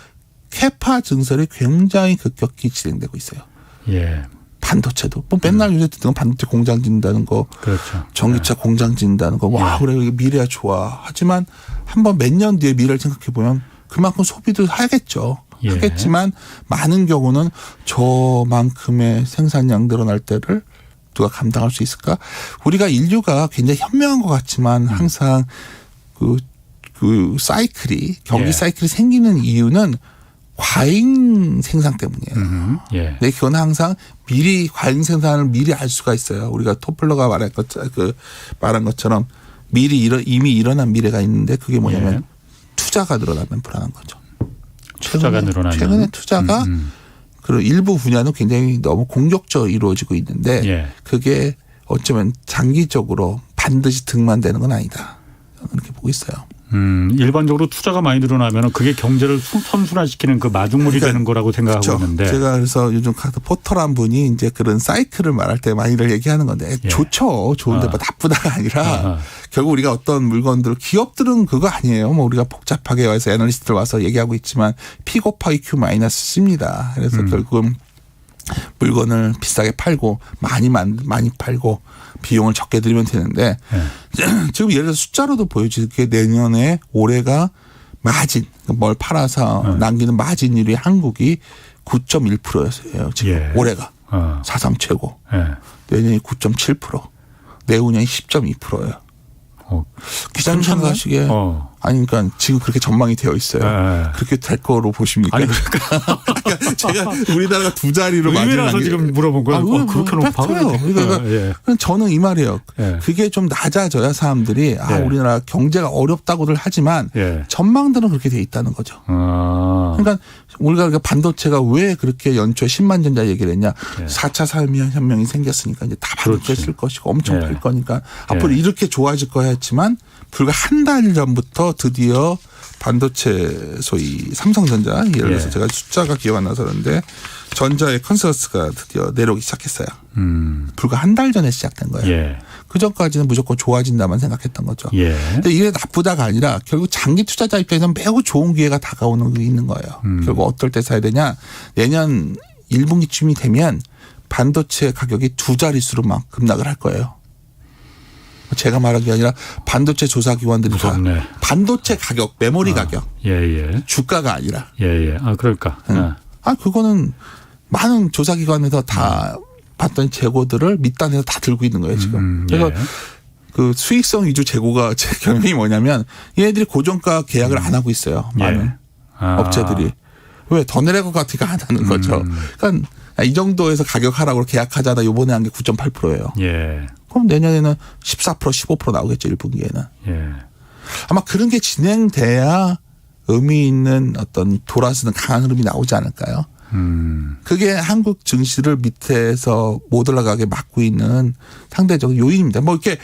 캐파 증설이 굉장히 급격히 진행되고 있어요. 예. 반도체도 뭐 맨날 요새 듣는 건 반도체 공장 짓는다는 거, 그렇죠. 전기차 공장 짓는다는 거, 와 그래 이게 미래야 좋아. 하지만 한번 몇 년 뒤에 미래를 생각해 보면 그만큼 소비도 하겠죠. 예. 하겠지만 많은 경우는 저만큼의 생산량 늘어날 때를 누가 감당할 수 있을까? 우리가 인류가 굉장히 현명한 것 같지만 항상 그 경기 예. 사이클이 생기는 이유는 과잉 생산 때문이에요. 예. 근데 그건 항상 과잉 생산을 미리 알 수가 있어요. 우리가 토플러가 말한 것처럼 이미 일어난 미래가 있는데 그게 뭐냐면 예. 투자가 늘어나면 불안한 거죠. 투자가 늘어나면. 최근에 투자가 그리고 일부 분야는 굉장히 너무 공격적으로 이루어지고 있는데 예. 그게 어쩌면 장기적으로 반드시 득만되는 건 아니다. 저는 그렇게 보고 있어요. 일반적으로 투자가 많이 늘어나면 그게 경제를 선순환시키는 그 마중물이 되는 거라고 생각하고 그렇죠. 있는데. 제가 그래서 요즘 포털한 분이 이제 그런 사이클을 말할 때 많이들 얘기하는 건데 예. 좋죠. 좋은데 뭐 나쁘다가 아니라 결국 우리가 어떤 물건들 기업들은 그거 아니에요. 뭐 우리가 복잡하게 와서 애널리스트들 와서 얘기하고 있지만 P 곱하기 Q 마이너스 C입니다. 그래서 결국은 물건을 비싸게 팔고 많이 팔고 비용을 적게 들이면 되는데 지금 예를 들어서 숫자로도 보여지게 내년에 올해가 마진 뭘 팔아서 남기는 마진율이 한국이 9.1%였어요. 지금 예. 올해가 4.3 최고. 예. 내년이 9.7%. 내후년이 10.2%예요. 기자님 생각하시기에 아니 그러니까 지금 그렇게 전망이 되어 있어요. 예. 그렇게 될 거로 보십니까? 아니 그러니까 제가 우리나라가 두 자리로 의미라서 지금 물어본 거예요. 그렇게 높아요. 그러니까 저는 이 말이에요. 예. 그게 좀 낮아져야 사람들이 예. 우리나라 경제가 어렵다고들 하지만 예. 전망들은 그렇게 돼 있다는 거죠. 그러니까 우리가 반도체가 왜 그렇게 연초에 10만 전자 얘기를 했냐. 예. 4차 산업혁명이 생겼으니까 이제 다 반도체 그렇지. 쓸 것이고 엄청 예. 팔 거니까 앞으로 이렇게 좋아질 거야 했지만 불과 한 달 전부터 드디어 반도체 소위 삼성전자 예를 들어서 예. 제가 숫자가 기억 안 나서 그런데 전자의 컨센서스가 드디어 내려오기 시작했어요. 불과 한 달 전에 시작된 거예요. 예. 그 전까지는 무조건 좋아진다만 생각했던 거죠. 예. 근데 이게 나쁘다가 아니라 결국 장기 투자자 입장에서는 매우 좋은 기회가 다가오는 게 있는 거예요. 결국 어떨 때 사야 되냐. 내년 1분기쯤이 되면 반도체 가격이 두 자릿수로 막 급락을 할 거예요. 제가 말한 게 아니라 반도체 조사기관들이 다 반도체 가격, 메모리 가격, 주가가 아니라. 그럴까. 그거는 많은 조사기관에서 다 봤던 재고들을 밑단에서 다 들고 있는 거예요 지금. 그래서 그 수익성 위주 재고가 제 경험이 뭐냐면 얘네들이 고정가 계약을 안 하고 있어요. 많은 업체들이. 왜 더 내릴 것 같으니까 안 하는 거죠. 그러니까 이 정도에서 가격 하락으로 계약하자다 이번에 한 게 9.8%예요. 그럼 내년에는 14%, 15% 나오겠죠 1분기에는. 아마 그런 게 진행돼야 의미 있는 어떤 돌아서는 강한 흐름이 나오지 않을까요? 그게 한국 증시를 밑에서 못 올라가게 막고 있는 상대적 요인입니다. 뭐 이렇게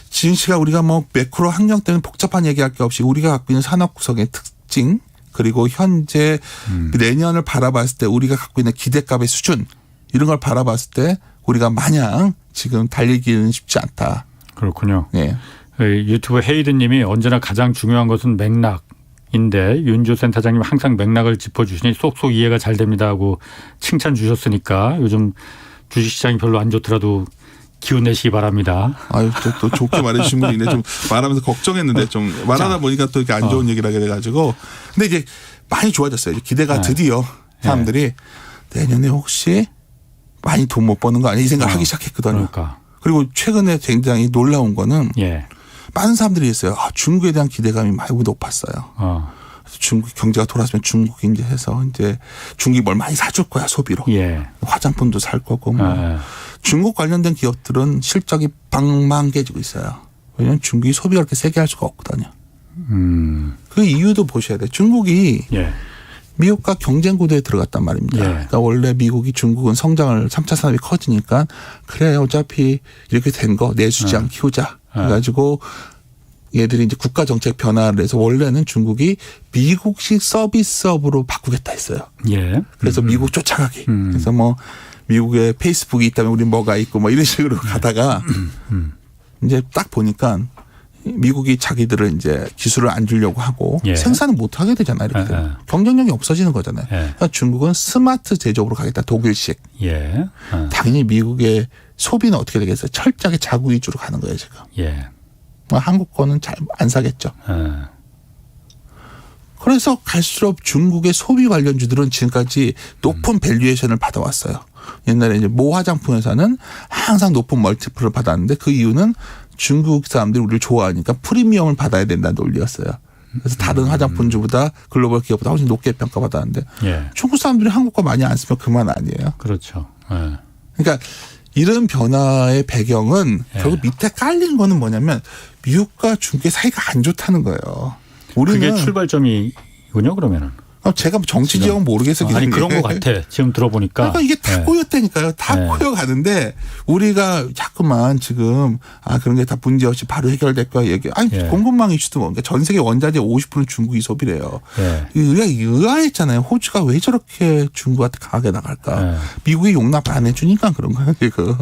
증시가 우리가 뭐 매크로 환경 때문에 복잡한 얘기할 게 없이 우리가 갖고 있는 산업 구성의 특징 그리고 현재 내년을 바라봤을 때 우리가 갖고 있는 기대값의 수준 이런 걸 바라봤을 때 우리가 마냥 지금 달리기는 쉽지 않다. 그렇군요. 네. 유튜브 헤이드님이 언제나 가장 중요한 것은 맥락인데 윤조 센터장님 항상 맥락을 짚어주시니 쏙쏙 이해가 잘 됩니다 하고 칭찬 주셨으니까 요즘 주식시장이 별로 안 좋더라도 기운 내시기 바랍니다. 아유, 또 좋게 말해주신 분이 있네. 좀 말하면서 걱정했는데 좀 말하다 보니까 또 이렇게 안 좋은 얘기를 하게 돼가지고. 근데 이제 많이 좋아졌어요. 기대가 드디어 사람들이 내년에 혹시 많이 돈 못 버는 거 아니야? 이 생각하기 시작했거든요. 그러니까. 그리고 최근에 굉장히 놀라운 거는 많은 사람들이 있어요. 중국에 대한 기대감이 많이 높았어요. 중국 경제가 돌아서면 중국이 이제 해서 이제 중국이 뭘 많이 사줄 거야 소비로. 화장품도 살 거고 뭐. 중국 관련된 기업들은 실적이 방망개지고 있어요. 왜냐하면 중국이 소비가 그렇게 세게 할 수가 없거든요. 그 이유도 보셔야 돼요. 중국이 미국과 경쟁 구도에 들어갔단 말입니다. 그러니까 원래 미국이 중국은 성장을 3차 산업이 커지니까 그래 어차피 이렇게 된 거 내수장 키우자. 그래가지고 얘들이 이제 국가 정책 변화를 해서 원래는 중국이 미국식 서비스업으로 바꾸겠다 했어요. 그래서 미국 쫓아가기. 그래서 뭐 미국에 페이스북이 있다면 우리 뭐가 있고 뭐 이런 식으로 가다가 이제 딱 보니까 미국이 자기들은 이제 기술을 안 주려고 하고 생산을 못 하게 되잖아요. 이렇게 되면. 경쟁력이 없어지는 거잖아요. 그러니까 중국은 스마트 제조업으로 가겠다. 독일식. 당연히 미국의 소비는 어떻게 되겠어요? 철저하게 자국 위주로 가는 거예요 지금. 뭐 한국 거는 잘 안 사겠죠. 그래서 갈수록 중국의 소비 관련주들은 지금까지 높은 밸류에이션을 받아왔어요. 옛날에 이제 모 화장품 회사는 항상 높은 멀티플을 받았는데 그 이유는 중국 사람들이 우리를 좋아하니까 프리미엄을 받아야 된다는 논리였어요. 그래서 다른 화장품주보다 글로벌 기업보다 훨씬 높게 평가받았는데 중국 사람들이 한국 거 많이 안 쓰면 그만 아니에요. 그렇죠. 그러니까 이런 변화의 배경은 결국 밑에 깔린 거는 뭐냐면 미국과 중국의 사이가 안 좋다는 거예요. 우리는 그게 출발점이군요 그러면은. 제가 정치 지형은 모르겠어요. 아니 그런 것 같아. 지금 들어보니까. 그러니까 이게 다 꼬였다니까요. 다 꼬여가는데 우리가 자꾸만 지금 그런 게 다 문제 없이 바로 해결될 거야 얘기. 아니 공급망 이슈도 뭐. 그러니까 전 세계 원자재 50%는 중국이 소비래요. 우리가 의아했잖아요. 호주가 왜 저렇게 중국한테 강하게 나갈까. 미국이 용납 안 해주니까 그런 거예요 지금.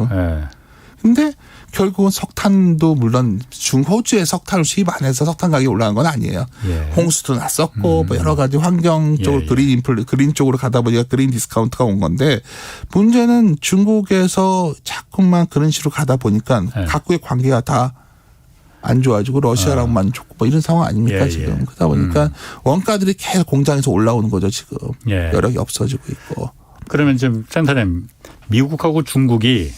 근데 결국은 석탄도 물론 호주에 석탄을 수입 안 해서 석탄 가격이 올라간 건 아니에요. 홍수도 났었고 뭐 여러 가지 환경 쪽으로 그린 쪽으로 가다 보니까 그린 디스카운트가 온 건데 문제는 중국에서 자꾸만 그런 식으로 가다 보니까 각국의 관계가 다 안 좋아지고 러시아랑만 좋고 뭐 이런 상황 아닙니까 지금. 그러다 보니까 원가들이 계속 공장에서 올라오는 거죠 지금. 여력이 없어지고 있고. 그러면 지금 센터님 미국하고 중국이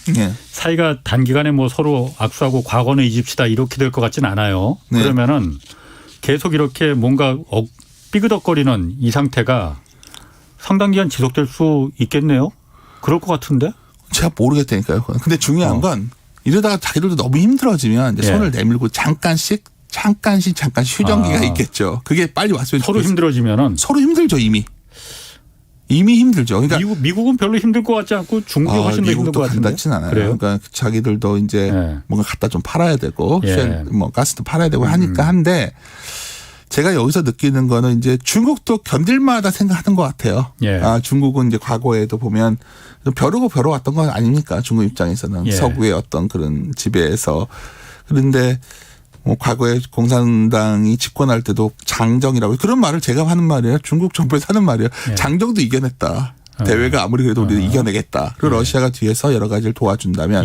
사이가 단기간에 뭐 서로 악수하고 과거는 잊읍시다 이렇게 될 것 같지는 않아요. 그러면은 계속 이렇게 뭔가 삐그덕거리는 이 상태가 상당 기간 지속될 수 있겠네요. 그럴 것 같은데. 제가 모르겠다니까요. 근데 중요한 건 이러다가 자기들도 너무 힘들어지면 이제 손을 내밀고 잠깐씩 휴전기가 있겠죠. 그게 빨리 왔으면 서로 힘들어지면은. 서로 힘들죠 이미 힘들죠. 그러니까 미국은 별로 힘들 것 같지 않고 중국이 훨씬 더 힘들 것 같은데. 간단치 않아요. 그래요? 그러니까 자기들도 이제 뭔가 갖다 좀 팔아야 되고 뭐 가스도 팔아야 되고 하니까 한데 제가 여기서 느끼는 거는 이제 중국도 견딜만하다 생각하는 것 같아요. 중국은 이제 과거에도 보면 벼르고 벼러왔던 건 아닙니까? 중국 입장에서는 서구의 어떤 그런 지배에서. 그런데 뭐 과거에 공산당이 집권할 때도 장정이라고 그런 말을 제가 하는 말이에요. 중국 정부에서 하는 말이에요. 장정도 이겨냈다. 대외가 아무리 그래도 우리는 이겨내겠다. 그리고 러시아가 뒤에서 여러 가지를 도와준다면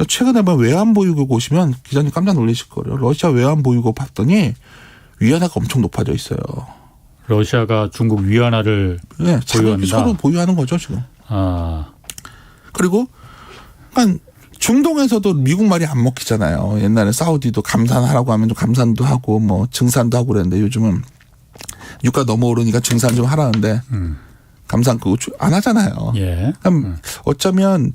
최근에 뭐 외환보유고 보시면 기자님 깜짝 놀라실 거예요. 러시아 외환보유고 봤더니 위안화가 엄청 높아져 있어요. 러시아가 중국 위안화를 보유한다. 서로 보유하는 거죠 지금. 그리고 그러니까 중동에서도 미국 말이 안 먹히잖아요. 옛날에 사우디도 감산하라고 하면 좀 감산도 하고 뭐 증산도 하고 그랬는데 요즘은 유가 너무 오르니까 증산 좀 하라는데 감산 그거 안 하잖아요. 어쩌면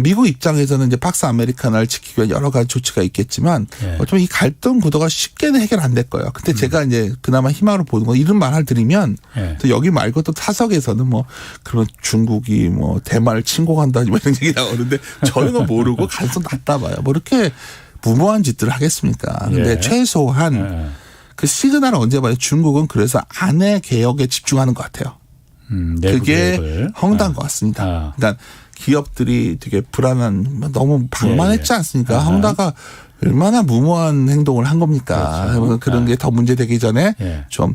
미국 입장에서는 이제 팍스 아메리카나를 지키기 위한 여러 가지 조치가 있겠지만 어쩌면 이 갈등 구도가 쉽게는 해결 안 될 거예요. 근데 제가 이제 그나마 희망으로 보는 건 이런 말을 드리면 또 여기 말고 또 타석에서는 뭐 그런 중국이 뭐 대만을 침공한다 이런 얘기 나오는데 저희가 모르고 가능성 낮다 봐요. 뭐 이렇게 무모한 짓들을 하겠습니까? 근데 최소한 그 시그널을 언제 봐요? 중국은 그래서 안의 개혁에 집중하는 것 같아요. 그게 헝다인 것 같습니다. 그러니까 기업들이 되게 불안한 너무 방만했지 않습니까? 헝다가 얼마나 무모한 행동을 한 겁니까? 그렇죠. 그런 게 더 문제되기 전에 예. 좀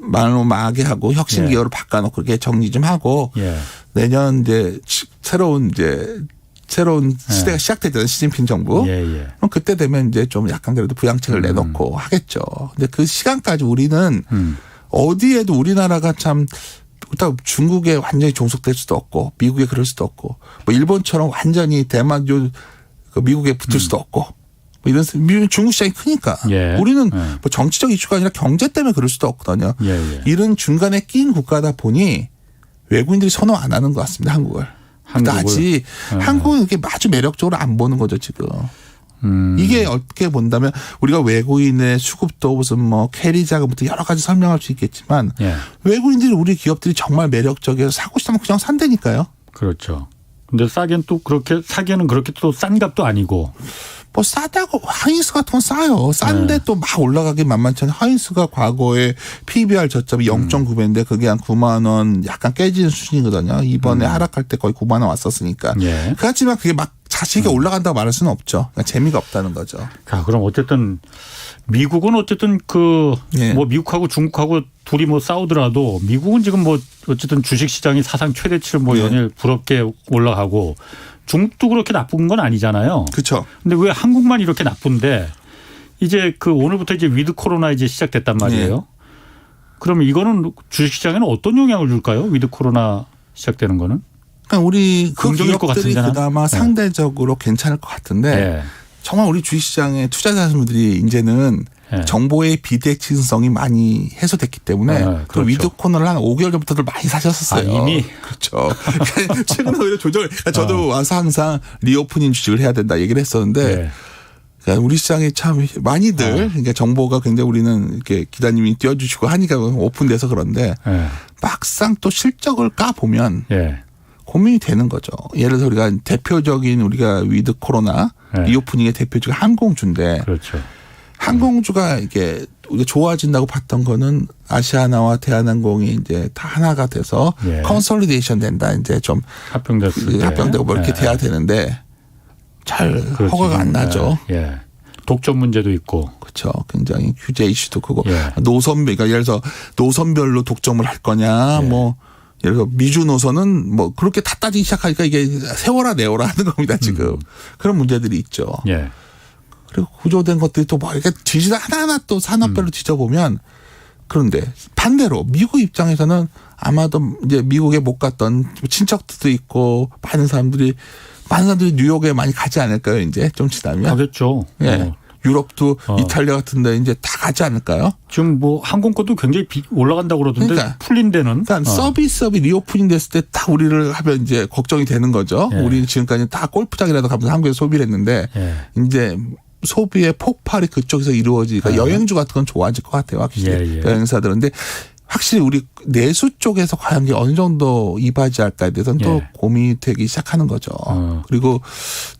말로 마게 하고 혁신 예. 기여로 바꿔놓고 그렇게 정리 좀 하고 예. 내년 이제 새로운 시대가 시작되잖아요. 시진핑 정부. 예. 예. 그럼 그때 되면 이제 좀 약간 그래도 부양책을 내놓고 하겠죠. 근데 그 시간까지 우리는 어디에도 우리나라가 참 그렇다고 중국에 완전히 종속될 수도 없고 미국에 그럴 수도 없고 뭐 일본처럼 완전히 대만 미국에 붙을 수도 없고 뭐 이런 중국 시장이 크니까 예. 우리는 뭐 정치적 이슈가 아니라 경제 때문에 그럴 수도 없거든요. 예. 이런 중간에 낀 국가다 보니 외국인들이 선호 안 하는 것 같습니다. 한국을. 아직 한국은 이렇게 아주 매력적으로 안 보는 거죠 지금. 이게 어떻게 본다면 우리가 외국인의 수급도 무슨 뭐 캐리 자금부터 여러 가지 설명할 수 있겠지만 예. 외국인들이 우리 기업들이 정말 매력적이어서 사고 싶다면 그냥 산다니까요. 그렇죠. 근데 싸게는 또 그렇게 사기에는 그렇게 또 싼 값도 아니고. 뭐 싸다고 하이닉스 같은 건 싸요. 싼데 또 막 올라가기 만만치 않아요. 하이닉스가 과거에 PBR 저점이 0.9배인데 그게 한 9만 원 약간 깨지는 수준이거든요. 이번에 하락할 때 거의 9만 원 왔었으니까. 예. 그렇지만 그게 막 자식이 올라간다고 말할 수는 없죠. 그러니까 재미가 없다는 거죠. 자, 그럼 어쨌든 미국은 어쨌든 예. 뭐 미국하고 중국하고 둘이 뭐 싸우더라도 미국은 지금 뭐 어쨌든 주식 시장이 사상 최대치를 뭐 예. 연일 부럽게 올라가고 중국도 그렇게 나쁜 건 아니잖아요. 그렇죠. 근데 왜 한국만 이렇게 나쁜데 이제 오늘부터 이제 위드 코로나 이제 시작됐단 말이에요. 예. 그러면 이거는 주식 시장에는 어떤 영향을 줄까요? 위드 코로나 시작되는 거는? 그러니까 우리 그 긍정일 것 기업들이 같은데 그나마 네. 상대적으로 괜찮을 것 같은데 예. 정말 우리 주식시장에 투자자하시는 분들이 이제는 예. 정보의 비대칭성이 많이 해소됐기 때문에 그렇죠. 그 위드 코너를 한 5개월 전부터도 많이 사셨었어요. 아, 이미? 그렇죠. 최근에 오히려 조절. 저도 와서 항상 리오프닝 주식을 해야 된다 얘기를 했었는데 예. 그러니까 우리 시장에 참 많이들 그러니까 정보가 굉장히 우리는 이렇게 기자님이 띄워주시고 하니까 오픈돼서 그런데 예. 막상 또 실적을 까 보면 예. 고민이 되는 거죠. 예를 들어서 우리가 대표적인 우리가 위드 코로나 네. 리오프닝의 대표주가 항공주인데 그렇죠. 항공주가 이게 우리가 좋아진다고 봤던 거는 아시아나와 대한항공이 이제 다 하나가 돼서 예. 컨솔리데이션 된다. 이제 좀 합병되고 뭐 이렇게 돼야 되는데 잘 그렇죠. 허가가 안 나죠. 예. 독점 문제도 있고. 그렇죠. 굉장히 규제 이슈도 크고 예. 그러니까 예를 들어서 노선별로 독점을 할 거냐 예. 뭐 예를 들어 미주 노선은 뭐 그렇게 다 따지기 시작하니까 이게 세워라 내워라 하는 겁니다 지금. 그런 문제들이 있죠. 예. 그리고 구조된 것들이 또 뭐 이렇게 하나하나 또 산업별로 뒤져보면 그런데 반대로 미국 입장에서는 아마도 이제 미국에 못 갔던 친척들도 있고 많은 사람들이 뉴욕에 많이 가지 않을까요 이제 좀 지나면. 가겠죠. 예. 유럽도 이탈리아 같은 데 이제 다 가지 않을까요? 지금 뭐 항공권도 굉장히 올라간다고 그러던데 그러니까, 풀린 데는. 그러니까 서비스업이 리오프닝 됐을 때 다 우리를 하면 이제 걱정이 되는 거죠. 예. 우리 지금까지 다 골프장이라도 가면서 한국에서 소비를 했는데 예. 이제 소비의 폭발이 그쪽에서 이루어지니까 여행주 같은 건 좋아질 것 같아요. 확실히 예. 여행사들은. 근데 확실히 우리 내수 쪽에서 과연 이게 어느 정도 이바지할까에 대해서는 또 예. 고민이 되기 시작하는 거죠. 그리고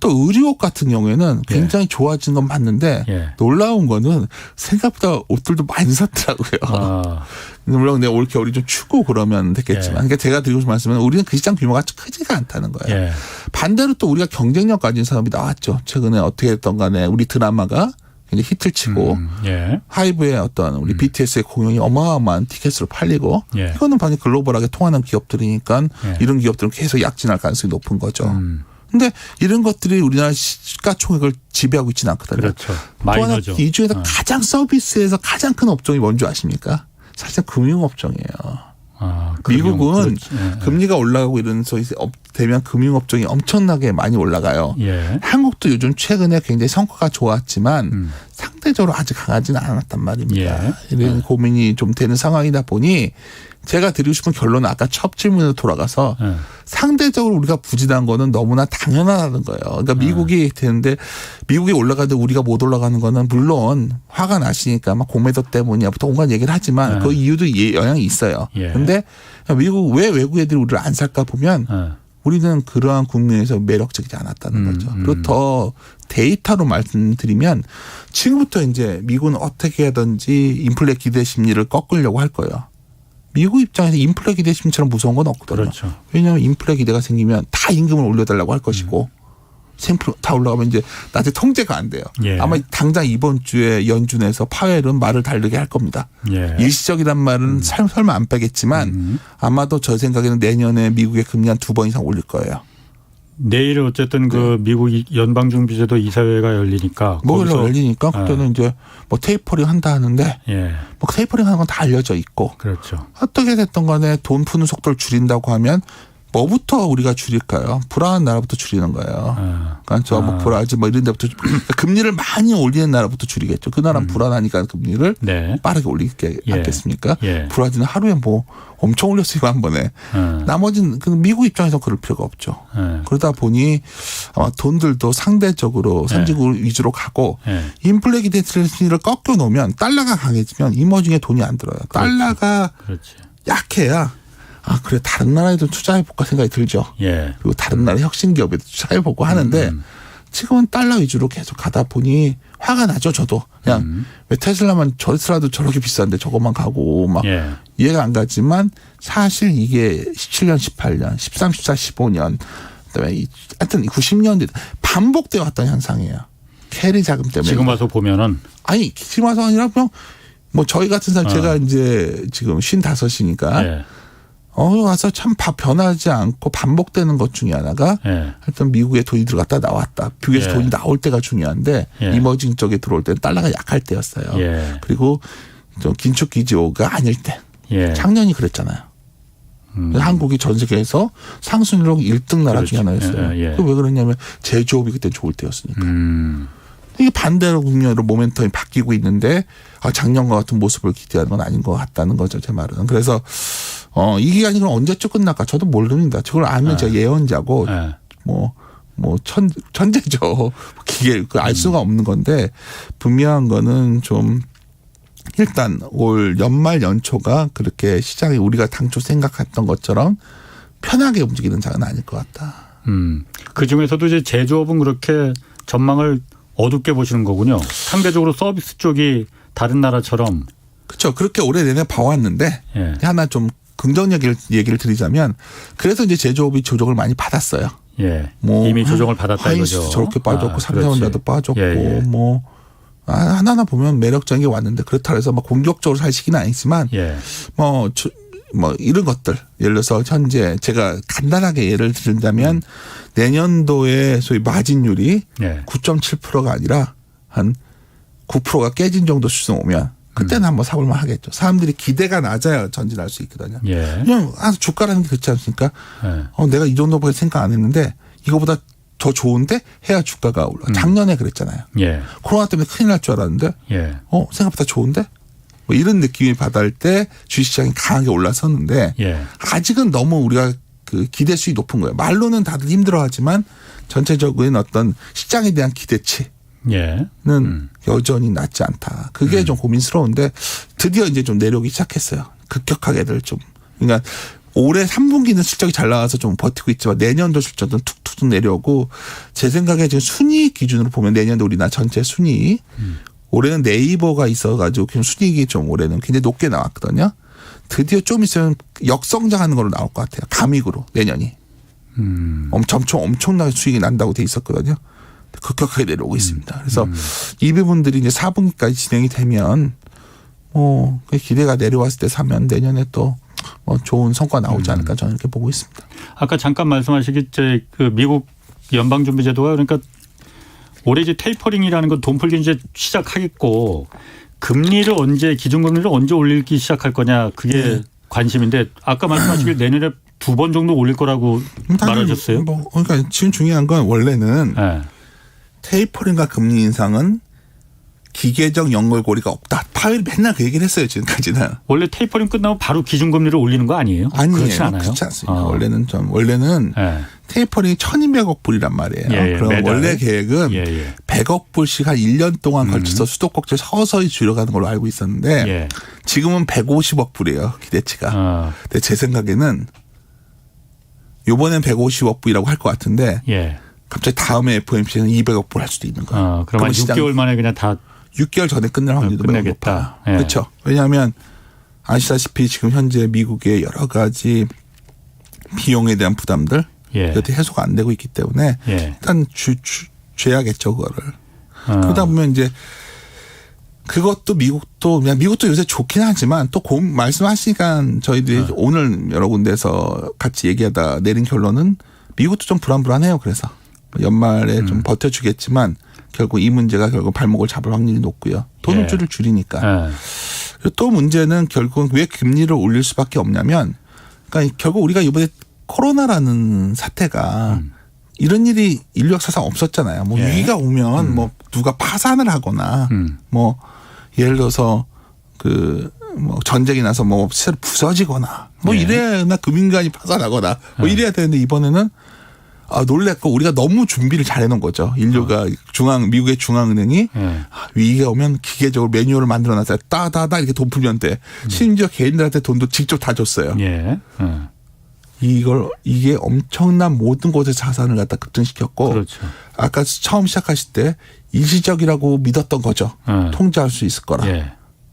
또 의류업 같은 경우에는 굉장히 좋아진 건 맞는데 예. 놀라운 거는 생각보다 옷들도 많이 샀더라고요. 아. 물론 내가 올 겨울이 좀 춥고 그러면 됐겠지만 예. 그러니까 제가 드리고 싶은 말씀은 우리는 그 시장 규모가 크지가 않다는 거예요. 예. 반대로 또 우리가 경쟁력 가진 산업이 나왔죠. 최근에 어떻게 했던 간에 우리 드라마가 굉장히 히트를 치고 예. 하이브의 어떤 우리 BTS의 공연이 어마어마한 티켓으로 팔리고 예. 이거는 반드시 글로벌하게 통하는 기업들이니까 예. 이런 기업들은 계속 약진할 가능성이 높은 거죠. 근데 이런 것들이 우리나라 시가총액을 지배하고 있지는 않거든요. 그렇죠. 또 하나 마이너죠. 이 중에서 가장 서비스에서 가장 큰 업종이 뭔지 아십니까? 사실 금융업종이에요. 아, 미국은 그렇죠. 금리가 올라가고 이런 소위 되면 금융업종이 엄청나게 많이 올라가요. 예. 한국도 요즘 최근에 굉장히 성과가 좋았지만 상대적으로 아직 강하지는 않았단 말입니다. 예. 이런 고민이 좀 되는 상황이다 보니 제가 드리고 싶은 결론은 아까 첫 질문으로 돌아가서 상대적으로 우리가 부진한 거는 너무나 당연하다는 거예요. 그러니까 미국이 되는데 미국이 올라가는데 우리가 못 올라가는 거는 물론 화가 나시니까 막 공매도 때문이야부터 온갖 얘기를 하지만 그 이유도 영향이 있어요. 그런데 미국 왜 외국 애들이 우리를 안 살까 보면 우리는 그러한 국면에서 매력적이지 않았다는 거죠. 그리고 더 데이터로 말씀드리면 지금부터 이제 미국은 어떻게 하든지 인플레 기대 심리를 꺾으려고 할 거예요. 미국 입장에서 인플레 기대 심리처럼 무서운 건 없거든요. 그렇죠. 왜냐하면 인플레 기대가 생기면 다 임금을 올려달라고 할 것이고 생풀 다 올라가면 이제 나한테 통제가 안 돼요. 예. 아마 당장 이번 주에 연준에서 파웰은 말을 다르게 할 겁니다. 예. 일시적이란 말은 설마 안 빼겠지만 아마도 저 생각에는 내년에 미국의 금리 한 2번 이상 올릴 거예요. 내일 어쨌든 그 미국 연방준비제도 이사회가 열리니까. 목요일에 열리니까 그때는 이제 뭐 테이퍼링 한다 하는데 예. 뭐 테이퍼링 하는 건 다 알려져 있고 그렇죠. 어떻게 됐던 간에 돈 푸는 속도를 줄인다고 하면 뭐부터 우리가 줄일까요? 불안한 나라부터 줄이는 거예요. 그러니까 저 뭐 브라질 뭐 이런 데부터 금리를 많이 올리는 나라부터 줄이겠죠. 그 나라는 불안하니까 금리를 네. 빠르게 올리게 예. 않겠습니까? 예. 브라질은 하루에 뭐 엄청 올렸어요 한 번에. 나머지는 그 미국 입장에서 그럴 필요가 없죠. 그러다 보니 아마 돈들도 상대적으로 선진국 위주로 가고 인플레 기대치를 꺾여 놓으면 달러가 강해지면 이머징에 돈이 안 들어요. 달러가 그렇지. 약해야 아 그래 다른 나라에도 투자해볼까 생각이 들죠. 예. 그리고 다른 나라 혁신 기업에도 투자해보고 하는데 지금은 달러 위주로 계속 가다 보니 화가 나죠. 저도 그냥 왜 테슬라만 테슬라도 저렇게 비싼데 저것만 가고 막 예. 이해가 안 가지만 사실 이게 17년, 18년, 13, 14, 15년 그다음에 하여튼 90년대 반복되어 왔던 현상이에요. 캐리 자금 때문에. 지금 와서 보면은 아니 지금 와서 아니라 그냥 뭐 저희 같은 사람 제가 이제 지금 55이니까 예. 와서 참 변하지 않고 반복되는 것 중에 하나가 예. 하여튼 미국에 돈이 들어갔다 나왔다. 미국에서 예. 돈이 나올 때가 중요한데 예. 이머징 쪽에 들어올 때는 달러가 약할 때였어요. 예. 그리고 좀 긴축 기조가 아닐 때. 예. 작년이 그랬잖아요. 한국이 전 세계에서 상승률 1등 나라 중에 하나였어요. 예. 예. 왜 그러냐면 제조업이 그때 좋을 때였으니까. 이게 반대로 국면으로 모멘텀이 바뀌고 있는데 작년과 같은 모습을 기대하는 건 아닌 것 같다는 거죠. 제 말은. 그래서 이 기간이 그럼 언제쯤 끝날까 저도 모릅니다. 저걸 알면 제가 예언자고 뭐 천재죠. 기계 알 수가 없는 건데 분명한 거는 좀 일단 올 연말 연초가 그렇게 시장이 우리가 당초 생각했던 것처럼 편하게 움직이는 장은 아닐 것 같다. 그 중에서도 이제 제조업은 그렇게 전망을 어둡게 보시는 거군요. 상대적으로 서비스 쪽이 다른 나라처럼. 그렇죠. 그렇게 올해 내내 봐왔는데 예. 하나 좀 긍정 얘기를 드리자면 그래서 이제 제조업이 조정을 많이 받았어요. 예. 뭐 이미 조정을 받았다 이거죠. 저렇게 빠졌고 삼성전자도 빠졌고 예. 뭐 하나하나 보면 매력적인 게 왔는데 그렇다고 해서 막 공격적으로 살 시기는 아니지만 예. 뭐 이런 것들 예를 들어서 현재 제가 간단하게 예를 들자면 내년도에 소위 마진율이 예. 9.7%가 아니라 한 9%가 깨진 정도 수준 오면 그때는 한번 사볼만 하겠죠. 사람들이 기대가 낮아야 전진할 수 있거든요. 예. 그냥 주가라는 게 그렇지 않습니까? 예. 내가 이 정도밖에 생각 안 했는데 이거보다 더 좋은데 해야 주가가 올라. 작년에 그랬잖아요. 예. 코로나 때문에 큰일 날 줄 알았는데 예. 생각보다 좋은데? 뭐 이런 느낌이 받을 때 주식시장이 강하게 올라섰는데 예. 아직은 너무 우리가 그 기대 수익이 높은 거예요. 말로는 다들 힘들어하지만 전체적인 어떤 시장에 대한 기대치는 예. 여전히 낮지 않다. 그게 좀 고민스러운데 드디어 이제 좀 내려오기 시작했어요. 급격하게들 좀. 그러니까 올해 3분기는 실적이 잘 나와서 좀 버티고 있지만 내년도 실적은 툭툭 내려오고 제 생각에 지금 순이익 기준으로 보면 내년도 우리나라 전체 순이익 올해는 네이버가 있어가지고 그냥 순이익이 좀 올해는 굉장히 높게 나왔거든요. 드디어 좀 있으면 역성장하는 걸로 나올 것 같아요. 감익으로 내년이. 엄청나게 수익이 난다고 돼 있었거든요. 급격하게 내려오고 있습니다. 그래서 이 부분들이 이제 4분기까지 진행이 되면 기대가 내려왔을 때 사면 내년에 또 좋은 성과 나오지 않을까 저는 이렇게 보고 있습니다. 아까 잠깐 말씀하시기 그 미국 연방준비제도가 그러니까 올해 이제 테이퍼링이라는 건 돈 풀기 이제 시작하겠고 금리를 기준금리를 언제 올리기 시작할 거냐 그게 관심인데 아까 말씀하시길 내년에 2번 정도 올릴 거라고 말하셨어요. 그러니까 지금 중요한 건 원래는 테이퍼링과 금리 인상은 기계적 연결고리가 없다. 파웰이 맨날 그 얘기를 했어요. 지금까지는. 원래 테이퍼링 끝나면 바로 기준금리를 올리는 거 아니에요? 아니에요. 그렇지 않아요? 그렇지 않습니다. 원래는 테이퍼링이 1,200억 불이란 말이에요. 그럼 매달. 원래 계획은 100억 불씩 한 1년 동안 걸쳐서 수도꼭지를 서서히 줄여가는 걸로 알고 있었는데 지금은 150억 불이에요. 기대치가. 근데 제 생각에는 이번엔 150억 불이라고 할 것 같은데 갑자기 다음에 FOMC는 200억 불 할 수도 있는 거예요. 그러면 6개월 만에 그냥 다 6개월 전에 끝낼 확률도 매우 높아요. 그렇죠. 왜냐하면 아시다시피 지금 현재 미국의 여러 가지 비용에 대한 부담들 예. 그것도 해소가 안 되고 있기 때문에 예. 일단 줘야겠죠 그거를. 그러다 보면 이제 그것도 미국도 요새 좋긴 하지만 또 말씀하시니까 저희들이 오늘 여러 군데서 같이 얘기하다 내린 결론은 미국도 좀 불안해요. 그래서 연말에 좀 버텨주겠지만 결국 이 문제가 결국 발목을 잡을 확률이 높고요. 돈줄을 줄이니까. 그리고 또 문제는 결국은 왜 금리를 올릴 수밖에 없냐면 그러니까 결국 우리가 이번에 코로나라는 사태가 이런 일이 인류 역사상 없었잖아요. 뭐 위기가 오면 뭐 누가 파산을 하거나 뭐 예를 들어서 뭐 전쟁이 나서 뭐 시설 부서지거나 뭐 이래야 금융기관이 파산하거나 뭐 이래야 되는데 이번에는 놀랬고 우리가 너무 준비를 잘 해놓은 거죠. 인류가 미국의 중앙은행이 위기가 오면 기계적으로 매뉴얼을 만들어놨어요. 따다다 이렇게 돈 풀면 돼. 심지어 개인들한테 돈도 직접 다 줬어요. 이게 엄청난 모든 곳의 자산을 갖다 급등시켰고 그렇죠. 아까 처음 시작하실 때 일시적이라고 믿었던 거죠. 통제할 수 있을 거라.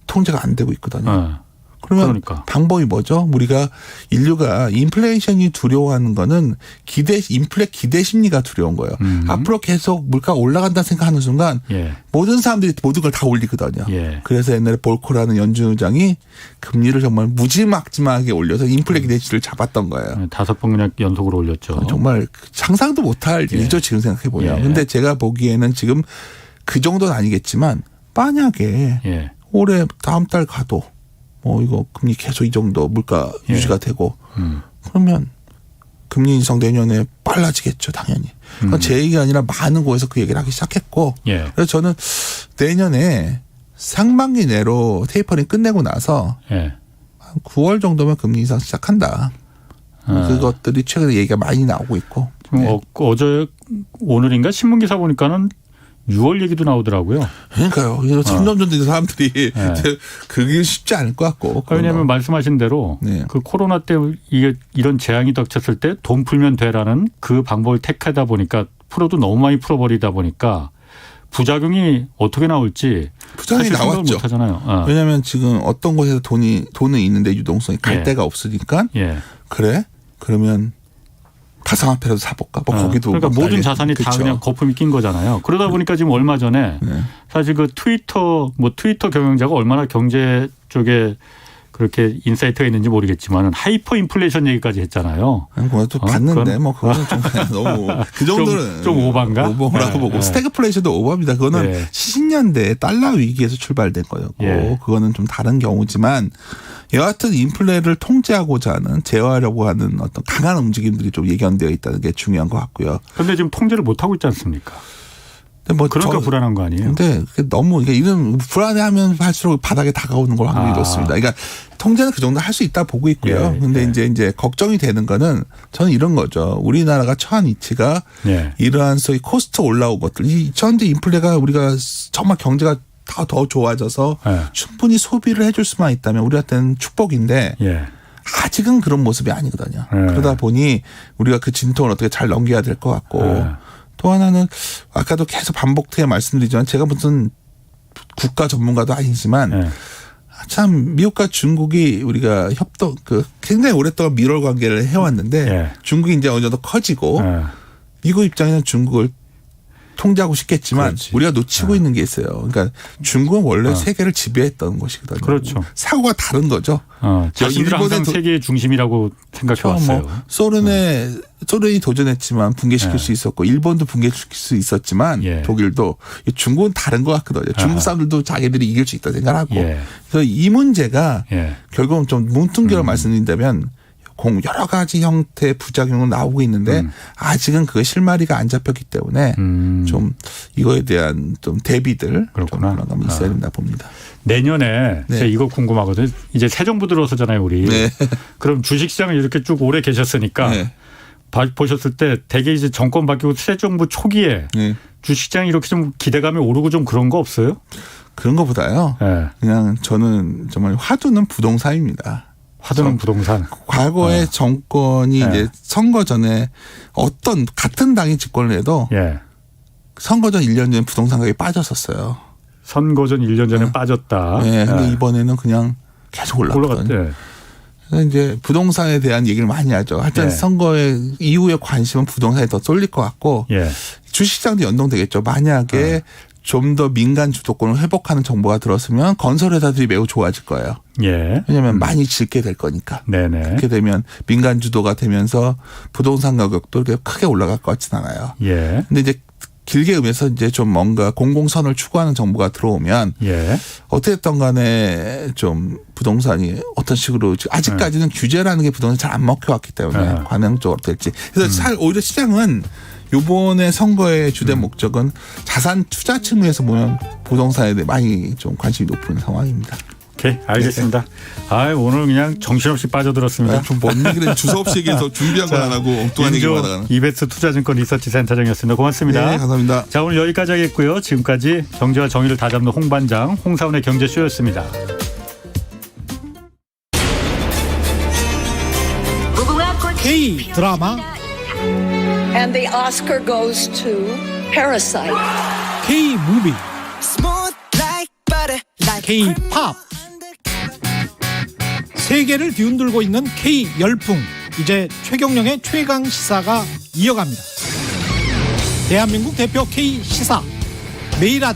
통제가 안 되고 있거든요. 그러면 그러니까. 방법이 뭐죠? 우리가 인류가 인플레이션이 두려워하는 거는 인플레 기대 심리가 두려운 거예요. 앞으로 계속 물가가 올라간다 생각하는 순간 모든 사람들이 모든 걸 다 올리거든요. 그래서 옛날에 볼코라는 연준의장이 금리를 정말 무지막지막하게 올려서 인플레 기대치를 잡았던 거예요. 5번 그냥 연속으로 올렸죠. 정말 상상도 못할 일이죠. 지금 생각해 보면. 근데 제가 보기에는 지금 그 정도는 아니겠지만 만약에 올해 다음 달 가도 이거 금리 계속 이 정도 물가 유지가 되고 그러면 금리 인상 내년에 빨라지겠죠. 당연히. 그건 제 얘기가 아니라 많은 곳에서 그 얘기를 하기 시작했고 그래서 저는 내년에 상반기 내로 테이퍼링 끝내고 나서 한 9월 정도면 금리 인상 시작한다. 그것들이 최근에 얘기가 많이 나오고 있고. 어제 오늘인가 신문기사 보니까는 6월 얘기도 나오더라고요. 그러니까요. 3년 전에 사람들이 그게 쉽지 않을 것 같고. 왜냐하면 말씀하신 대로 그 코로나 때 이런 재앙이 닥쳤을 때 돈 풀면 되라는 그 방법을 택하다 보니까 풀어도 너무 많이 풀어버리다 보니까 부작용이 어떻게 나올지 부작용이 나왔죠. 못하잖아요. 왜냐하면 지금 어떤 곳에서 돈은 있는데 유동성이 갈 데가 없으니까 그래? 그러면 가상화폐라도 사볼까? 거기도 그러니까 모든 자산이 다 그냥 거품이 낀 거잖아요. 그러다 보니까 지금 얼마 전에 사실 그 트위터 경영자가 얼마나 경제 쪽에 그렇게 인사이트가 있는지 모르겠지만 하이퍼 인플레이션 얘기까지 했잖아요. 그것도 봤는데 그거는 좀 너무 그 정도는 좀 오반가? 오버라고 보고 스태그플레이션도 오버입니다. 그거는 70년대 달러 위기에서 출발된 거였고 그거는 좀 다른 경우지만 여하튼 인플레를 통제하고자 하는 제어하려고 하는 어떤 강한 움직임들이 좀 예견되어 있다는 게 중요한 것 같고요. 그런데 지금 통제를 못 하고 있지 않습니까? 그러니까 불안한 거 아니에요? 근데 너무 이런 불안해하면 할수록 바닥에 다가오는 걸 확률이 높습니다. 그러니까 통제는 그 정도 할 수 있다 보고 있고요. 근데 이제 걱정이 되는 거는 저는 이런 거죠. 우리나라가 처한 위치가 이러한 소위 코스트 올라온 것들, 이 현재 인플레가 우리가 정말 경제가 더 좋아져서 충분히 소비를 해줄 수만 있다면 우리한테는 축복인데 아직은 그런 모습이 아니거든요. 그러다 보니 우리가 그 진통을 어떻게 잘 넘겨야 될 것 같고 또 하나는 아까도 계속 반복해 말씀드리지만 제가 무슨 국가 전문가도 아니지만 참 미국과 중국이 우리가 굉장히 오랫동안 밀월 관계를 해왔는데 중국이 이제 어느 정도 커지고 미국 입장에는 중국을 통제하고 싶겠지만 우리가 놓치고 있는 게 있어요. 그러니까 중국은 원래 세계를 지배했던 것이거든요. 그렇죠. 사고가 다른 거죠. 자신들은 항상 세계의 중심이라고 생각해 왔어요. 소련이 도전했지만 붕괴시킬 수 있었고 일본도 붕괴시킬 수 있었지만 독일도 중국은 다른 것 같거든요. 중국 사람들도 자기들이 이길 수 있다 생각하고 그래서 이 문제가 결국은 좀 뭉뚱겨서 말씀드린다면 여러 가지 형태의 부작용은 나오고 있는데 아직은 그 실마리가 안 잡혔기 때문에 좀 이거에 대한 좀 대비들 그렇구나. 좀 그런 감이 있어야 된다 봅니다. 내년에 제가 이거 궁금하거든요. 이제 새 정부 들어서잖아요, 우리. 그럼 주식시장을 이렇게 쭉 오래 계셨으니까 보셨을 때 대개 이제 정권 바뀌고 새 정부 초기에 주식시장이 이렇게 좀 기대감이 오르고 좀 그런 거 없어요? 그런 거보다요. 그냥 저는 정말 화두는 부동산입니다. 화두는 부동산. 과거의 정권이 이제 선거 전에 어떤 같은 당이 집권을 해도 선거 전 1년 전에 부동산 가격이 빠졌었어요. 선거 전 1년 전에 빠졌다. 근데 이번에는 그냥 계속 올라갔대. 그래서 이제 부동산에 대한 얘기를 많이 하죠. 하여튼 예. 선거 이후에 관심은 부동산에 더 쏠릴 것 같고 예. 주식시장도 연동되겠죠. 만약에 좀 더 민간 주도권을 회복하는 정보가 들었으면 건설회사들이 매우 좋아질 거예요. 예. 왜냐하면 많이 짓게 될 거니까. 네네. 그렇게 되면 민간 주도가 되면서 부동산 가격도 이렇게 크게 올라갈 것 같진 않아요. 예. 근데 이제 길게 의미에서 이제 좀 뭔가 공공선을 추구하는 정보가 들어오면 예. 어떻든 간에 좀 부동산이 어떤 식으로 아직까지는 규제라는 게 부동산이 잘 안 먹혀왔기 때문에 관행적으로 될지. 그래서 오히려 시장은 요번에 선거의 주된 목적은 자산 투자 측면에서 보면 부동산에 대해 많이 좀 관심이 높은 상황입니다. 오케이, 알겠습니다. 오늘 그냥 정신없이 빠져들었습니다. 좀뭔 얘기를 주저없이 얘기해서 준비한 건 안 하고 엉뚱한 얘기만 하다가는. 이베스 투자증권 리서치 센터장이었습니다. 고맙습니다. 네, 감사합니다. 자, 오늘 여기까지 하겠고요. 지금까지 정제와 정의를 다잡는 홍반장 홍사훈의 경제쇼였습니다. K 드라마 And the Oscar goes to Parasite. K 무비 K 팝 세계를 뒤흔들고 있는 K 열풍 이제 최경영의 최강 시사가 이어갑니다. 대한민국 대표 K 시사 매일 아침